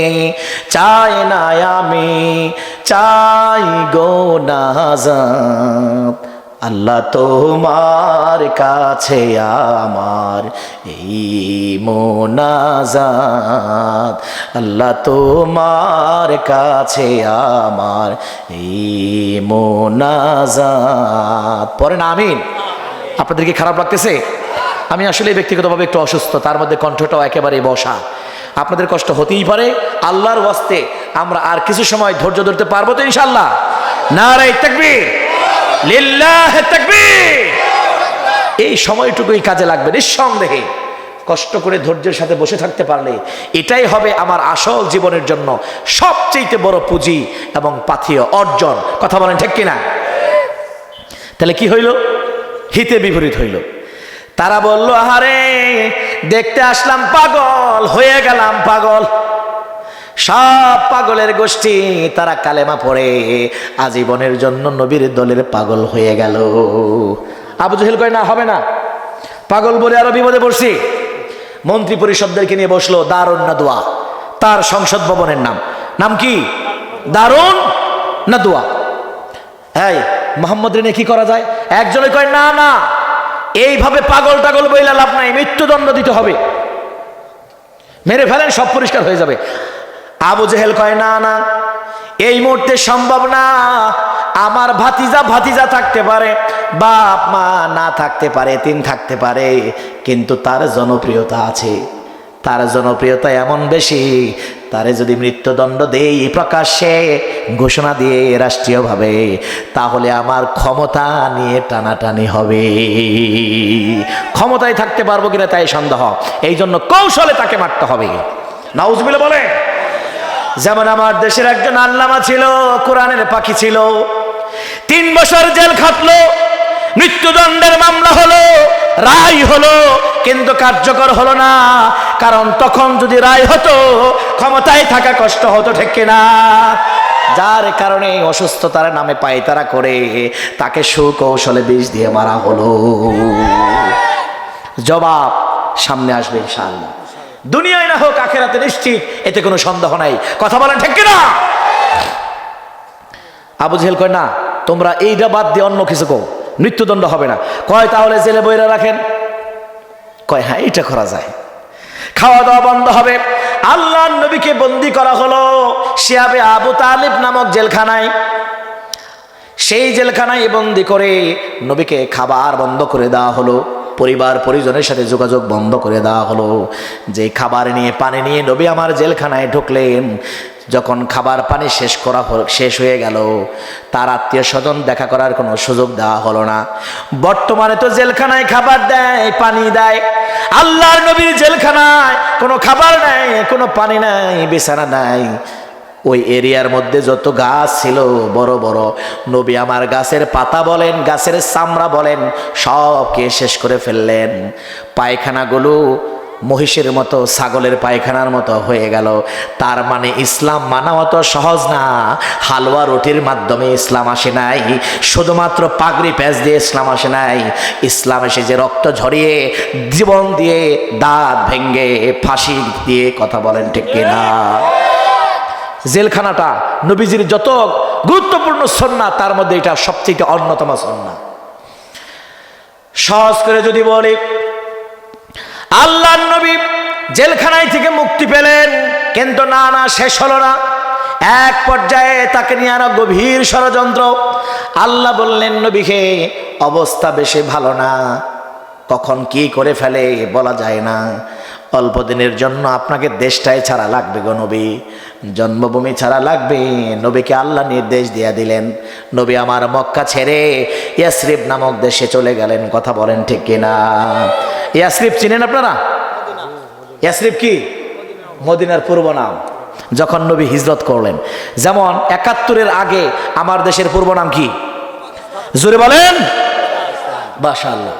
চাই না আমি, চাই গো নাজাত আল্লাহ তোমার কাছে আমার এই মোনাজাত, আল্লাহ তোমার কাছে আমার এই মোনাজাত। পড়েন আমিন। আপনাদের কি খারাপ লাগতেছে? আমি আসলে ব্যক্তিগতভাবে একটু অসুস্থ, তার মধ্যে কণ্ঠটাও একেবারে বসা। আপনাদের কষ্ট হতেই পারে। আল্লাহর ওয়াস্তে আমরা আর কিছু সময় ধৈর্য ধরতে পারবো তো ইনশাআল্লাহ? নারে তাকবীর, লিল্লাহি তাকবীর। এই সময়টুকুই কাজে লাগবে নিঃসন্দেহে। কষ্ট করে ধৈর্যের সাথে বসে থাকতে পারলে এটাই হবে আমার আসল জীবনের জন্য সবচেয়ে বড় পুঁজি এবং পাথেয় অর্জন। কথা বলেন ঠিক কিনা? তাহলে কি হইল? হিতে বিপরীত হইল। তারা বলল, আহারে দেখতে আসলাম পাগল, হয়ে গেলাম পাগল। সব পাগলের গোষ্ঠী তারা কালেমা পড়ে আজীবনের জন্য নবীর দলের পাগল হয়ে গেল। আবু জাহেল কয়, না হবে না, পাগল বলে আরো বিপদে পড়ছি। মন্ত্রী পরিষদদেরকে নিয়ে বসলো দারুন নাদওয়া, তার সংসদ ভবনের নাম কি? দারুন নাদওয়া। এই মোহাম্মদ রে নিয়ে কি করা যায়? একজনে কয়, না না, এইভাবে পাগল টাগল বইলা লাভ নাই, মৃত্যুদণ্ড দিতে হবে, মেরে ফেলেন, সব পরিষ্কার হয়ে যাবে। আবু জেহেল কয়, না না, এই মুহূর্তে সম্ভব না, আমার ভাতিজা থাকতে পারে, বাপ মা না থাকতে পারে, তিন থাকতে পারে, কিন্তু তার জনপ্রিয়তা আছে, তার জনপ্রিয়তা এমন বেশি, তারে যদি মৃত্যুদণ্ড দেই প্রকাশ্যে ঘোষণা দিয়ে রাষ্ট্রীয়ভাবে, তাহলে আমার ক্ষমতা নিয়ে টানাটানি হবে, ক্ষমতায় থাকতে পারবো কিনা তাই সন্দেহ, এই জন্য কৌশলে তাকে মারতে হবে। নাউজুবিল্লাহ বলে। যেমন আমার দেশের একজন আল্লামা ছিল, কোরআনের পাখি ছিল, 3 বছর জেল খাটলো, মৃত্যুদণ্ডের মামলা হলো, রায় হলো, কিন্তু কার্যকর হলো না। কারণ তখন যদি রায় হতো ক্ষমতায় থাকা কষ্ট হতো, ঠিক কিনা? যার কারণে অসুস্থতার নামে পায়তারা করে তাকে সুকৌশলে বিষ দিয়ে মারা হলো। জবাব সামনে আসবে ইনশাআল্লাহ, দুনিয়ায় না হোক আখিরাতে নিশ্চিত, এতে কোনো সন্দেহ নাই। কথা বলেন ঠিক কিনা? আবু জেহেল কয়, না, তোমরা এইটা বাদ দিয়ে অন্য কিছু কও, মৃত্যুদণ্ড হবে না। কয়, তাহলে জেলে বইরা রাখেন। কয়, হ্যাঁ, এটা করা যায়। খাওয়া দাওয়া বন্ধ হবে। আল্লাহর নবীকে বন্দী করা হলো শিয়াবে আবু তালিব নামক জেলখানায়। সেই জেলখানায় বন্দী করে নবীকে খাবার বন্ধ করে দেওয়া হলো, পরিবার পরিজনের সাথে যোগাযোগ বন্ধ করে দেওয়া হলো। যে খাবার নিয়ে পানি নিয়ে নবী আমার জেলখানায় ঢুকলেন, যখন খাবার পানি শেষ হয়ে গেল, তার আত্মীয় স্বজন দেখা করার কোনো সুযোগ দেওয়া হলো না। বর্তমানে তো জেলখানায় খাবার দেয়, পানি দেয়, আল্লাহর নবীর জেলখানায় কোনো খাবার নাই, কোনো পানি নাই, বিছানা নাই, ওই এরিয়ার মধ্যে যত গাছ ছিল বড় বড়, নবী আমার গাছের পাতা বলেন, গাছের চামড়া বলেন, সবকে শেষ করে ফেললেন। পায়খানাগুলো মহিষের মতো, ছাগলের পায়খানার মতো হয়ে গেল। তার মানে ইসলাম মানা অত সহজ না। হালুয়া রুটির মাধ্যমে ইসলাম আসে নাই, শুধুমাত্র পাগড়ি প্যাচ দিয়ে ইসলাম আসে নাই। ইসলাম এসে যে রক্ত ঝরিয়ে, জীবন দিয়ে, দাঁত ভেঙ্গে, ফাঁসি দিয়ে, কথা বলেন ঠিক কিনা? জেলখানাটা নবীজির যত গুরুত্বপূর্ণ সুন্নাহ তার মধ্যে এটা সবচেয়ে অন্যতম সুন্নাহ। সহজ করে যদি বলি, আল্লাহর নবী জেলখানায় থেকে মুক্তি পেলেন, কিন্তু না শেষ হলো না। এক পর্যায়ে তাকে নিয়ে আরো গভীর ষড়যন্ত্র। আল্লাহ বললেন নবীকে, অবস্থা বেশি ভালো না, কখন কি করে ফেলে বলা যায় না। অল্প দিনের জন্য আপনাকে দেশটাই ছাড়া লাগবে গো নবী, জন্মভূমি ছাড়া লাগবে। নবীকে আল্লাহ নির্দেশ দিয়ে দিলেন। নবী আমার মক্কা ছেড়ে ইয়াসরিব নামক দেশে চলে গেলেন। কথা বলেন ঠিক কিনা? ইয়াসরিব চিনেন আপনারা? ইয়াসরিব কি? মদিনার পূর্ব নাম। যখন নবী হিজরত করলেন, যেমন ৭১-এর আগে আমার দেশের পূর্ব নাম কি? জোরে বলেন। মাশাআল্লাহ।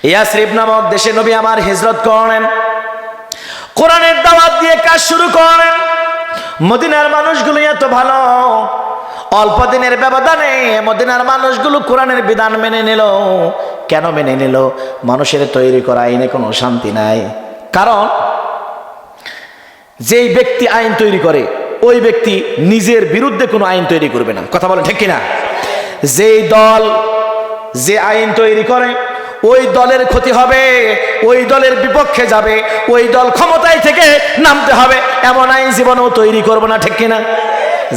ইয়াসরিব নামক দেশে নবী আমার হিজরত করলেন, কোরআনের দাওয়াত দিয়ে কাজ শুরু করলেন। মদিনার মানুষগুলো এত ভালো, অল্প দিনের ব্যবধানে মদিনার মানুষগুলো কোরআনের বিধান মেনে নিল। কেন মেনে নিল? মানুষের তৈরি করা আইনে কোনো শান্তি নাই। কারণ যেই ব্যক্তি আইন তৈরি করে, ওই ব্যক্তি নিজের বিরুদ্ধে কোনো আইন তৈরি করবে না। কথা বলেন ঠিক কিনা? যেই দল যে আইন তৈরি করে, ওই দলের ক্ষতি হবে, ওই দলের বিপক্ষে যাবে, ওই দল ক্ষমতায় থেকে নামতে হবে, এমন আইন জীবনেও তৈরি করবো না। ঠিক কিনা?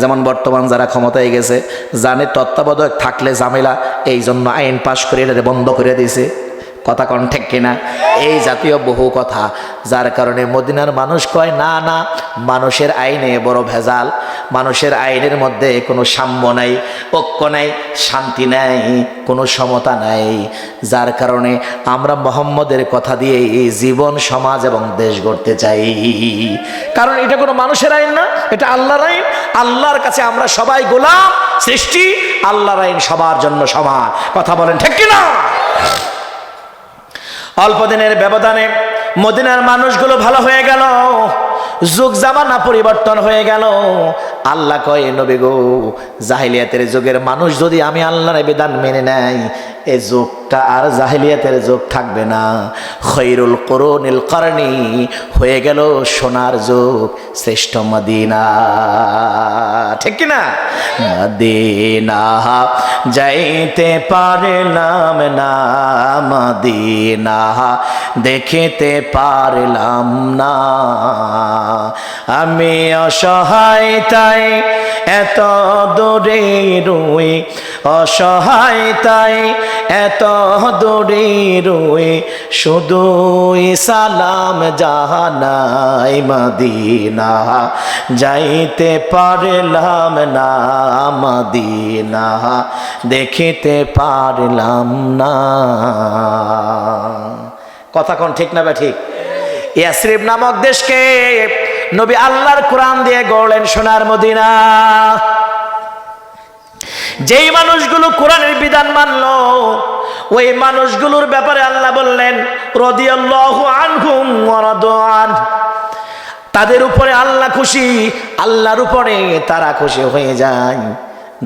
যেমন বর্তমান যারা ক্ষমতায় গেছে, জানে তত্ত্বাবধায়ক থাকলে ঝামেলা, এই জন্য আইন পাশ করে এটা বন্ধ করে দিয়েছে। কথা কন ঠিক কিনা? এই জাতীয় বহু কথা, যার কারণে মদিনার মানুষ কয় না না, মানুষের আইনে বড় ভেজাল, মানুষের আইনের মধ্যে কোনো সাম্য নাই, ঐক্য নাই, শান্তি নাই, কোনো সমতা নাই। যার কারণে আমরা মুহাম্মদের কথা দিয়ে এই জীবন, সমাজ এবং দেশ গড়তে চাই। কারণ এটা কোনো মানুষের আইন না, এটা আল্লাহর আইন। আল্লাহর কাছে আমরা সবাই গোলাম, সৃষ্টি। আল্লাহর আইন সবার জন্য সমান। কথা বলেন ঠিক কিনা? অল্প দিনের ব্যবধানে মদিনার মানুষগুলো ভালো হয়ে গেল, যুগ জামানা পরিবর্তন হয়ে গেল। আল্লাহ কয়, নবী গো, জাহিলিয়াতের যুগের মানুষ যদি আমি আল্লাহর বিধান মেনে নেয়, এই যুগটা আর জাহিলিয়াতের যুগ থাকবে না। খৈরুল কুরুনিল করনি হয়ে গেল সোনার যুগ, শ্রেষ্ঠ মদিনা। ঠিক কিনা? মদিনা যাইতে পারলাম না, মদিনা দেখিতে পারলাম না, আমি অসহায় তাই এত দূরে রই, অসহায় তাই এত দূরে রই, শুধুই সালাম জাহানাই, মদিনা যাইতে পারলাম না, মদিনা দেখিতে পারলাম না। কথা কোন ঠিক না? ঠিক। ইয়াসরিব নামক দেশকে নবী আল্লাহর কোরআন দিয়ে গড়লেন সোনার মদিনা। যেই মানুষগুলো কোরআনের বিধান মানলো, ওই মানুষগুলোর ব্যাপারে আল্লাহ বললেন, রাদিয়াল্লাহু আনহুম ওয়া রাদু আন। তাদের উপরে আল্লাহ খুশি, আল্লাহর উপরে তারা খুশি হয়ে যায়।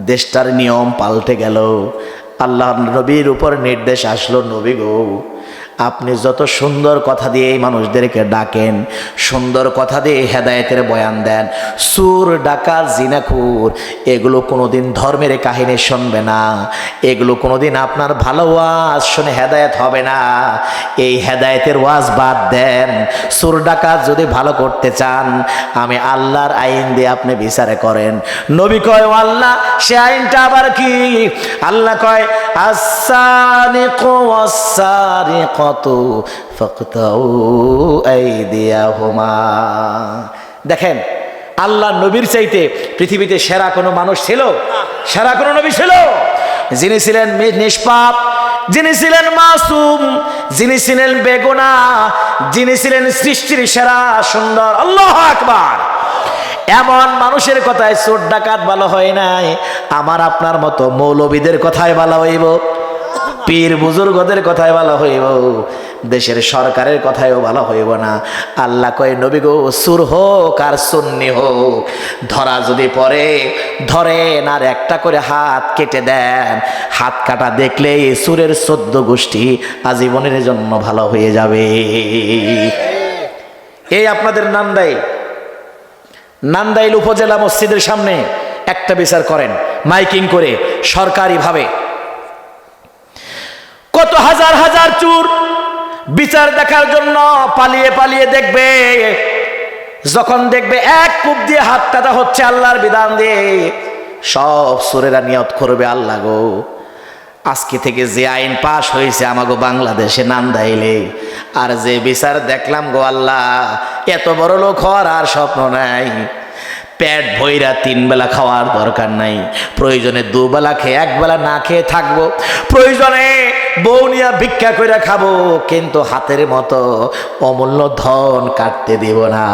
দেশটার নিয়ম পাল্টে গেল। আল্লাহ নবীর উপর নির্দেশ আসলো, নবী গো, আপনি যত সুন্দর কথা দিয়ে এই মানুষদেরকে ডাকেন, সুন্দর কথা দিয়ে হেদায়েতের বয়ান দেন, সুর, ডাকাত, জিনাখুর এগুলো কোনোদিন ধর্মের কাহিনী শুনবে না, এগুলো কোনোদিন আপনার ভালো ওয়াজ শুনে হেদায়েত হবে না। এই হেদায়েতের ওয়াজ বাদ দেন। সুর, ডাকাত যদি ভালো করতে চান, আমি আল্লাহর আইন দিয়ে আপনি বিচারে করেন। নবী কয়, ও আল্লাহ, সে আইনটা আবার কি? আল্লাহ কয়, আস-সারিকু ওয়াস-সারিকাতু ফাকতাউ আইদিয়াহুমা। দেখেন, আল্লাহ নবীর চাইতে পৃথিবীতে সেরা কোনো মানুষ ছিল? সেরা কোনো নবী ছিল? যিনি ছিলেন নিষ্পাপ, যিনি ছিলেন মাসুম, যিনি ছিলেন বেগুনাহ, যিনি ছিলেন সৃষ্টির সেরা সুন্দর। আল্লাহু আকবার। এমন মানুষের কথায় চোর ডাকাত ভালো হয় নাই, আমার আপনার মতো মৌলবীদের কথায় ভালো হইব, পীর বুজুর্গদের কথায় ভালো হইব, দেশের সরকারের কথায়ও ভালো হইব না। আল্লাহ কয় নবী গো, সুর হোক আর সুন্নি হোক, ধরা যদি পড়ে ধরেন আর একটা করে হাত কেটে দেন। হাত কাটা দেখলেই সুরের 14 গোষ্ঠী আজীবনের জন্য ভালো হয়ে যাবে। এই আপনাদের নান্দাইল উপজেলা মসজিদের সামনে একটা বিচার করেন মাইকিং করে সরকারিভাবে। কত হাজার হাজার চোর বিচার দেখার জন্য পালিয়ে পালিয়ে দেখবে, যখন দেখবে এক কূপ দিয়ে হাত কাটা হচ্ছে আল্লাহর বিধান দিয়ে, সব চোরেরা নিয়ত করবে, আল্লাহ গো, আজকে থেকে যে আইন পাশ হয়েছে আমাগো বাংলাদেশে নান্দাইলে, আর যে বিচার দেখলাম গো আল্লাহ, এত বড় লোক হওয়ার আর স্বপ্ন নাই। পেট ভইরা 3 বেলা খাওয়ার দরকার নাই, প্রয়োজনে 2 বেলা খেয়ে 1 বেলা না খেয়ে থাকবো, প্রয়োজনে বউ নিয়ে ভিক্ষা করে খাবো, কিন্তু হাতের মতো অমূল্য ধন কাটতে দিব না।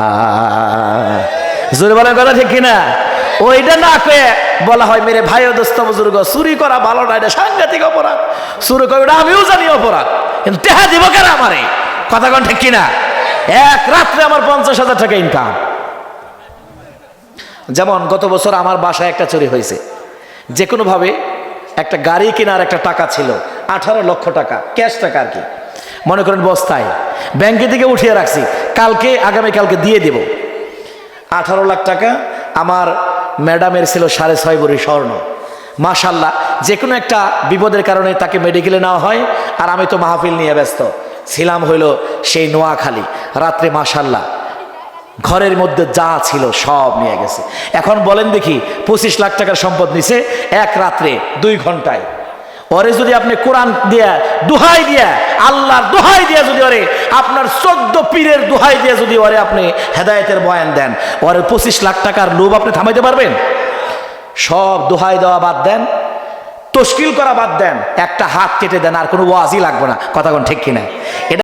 জোরে বলার কথা ঠিক কিনা? ওইটা না কয়ে বলা হয় মেরে ভাই ও দোস্ত বুজুর্গ, চুরি করা ভালো না, এটা সাংঘাতিক অপরাধ। চুরি করে ওটা আমিও জানি অপরাধ, কিন্তু টেহা দিব কেন আমারে? কথা কোন ঠিক কিনা? এক রাত্রে আমার 50,000 টাকা ইনকাম। যেমন গত বছর আমার বাসায় একটা চুরি হয়েছে, যে কোনোভাবে একটা গাড়ি কেনার একটা টাকা ছিল, 18 লক্ষ টাকা, ক্যাশ টাকা আর কি, মনে করেন বস্তায় ব্যাংকে থেকে উঠিয়ে রাখছি, আগামীকালকে দিয়ে দেব। 18 লাখ টাকা আমার ম্যাডামের ছিল 6.5 ভরি স্বর্ণ। মাশাল্লাহ, যে কোনো একটা বিপদের কারণে তাকে মেডিকেলে নেওয়া হয়, আর আমি তো মাহফিল নিয়ে ব্যস্ত ছিলাম, হইল সেই নোয়াখালী। রাত্রে মাশাল্লাহ ঘরের মধ্যে যা ছিল সব নিয়ে গেছে। এখন বলেন দেখি, 25 লাখ টাকার সম্পদ নিছে এক রাত্রে 2 ঘন্টায়। ওরে যদি আপনি কোরআন দিয়া দোহাই দিয়া, আল্লাহর দোহাই দিয়া যদি ওরে আপনার 14 পীরের দোহাই দিয়া যদি ওরে আপনি হেদায়েতের বয়ান দেন, ওরে 25 লাখ টাকার লোভ আপনি থামাইতে পারবেন? সব দোহাই দেওয়া বাদ দেন, তশকিল করা বাদ দেন, একটা হাত কেটে দেন, আর কোনো ওয়াজই লাগবে না। কথা কোন ঠিক কিনা? এটা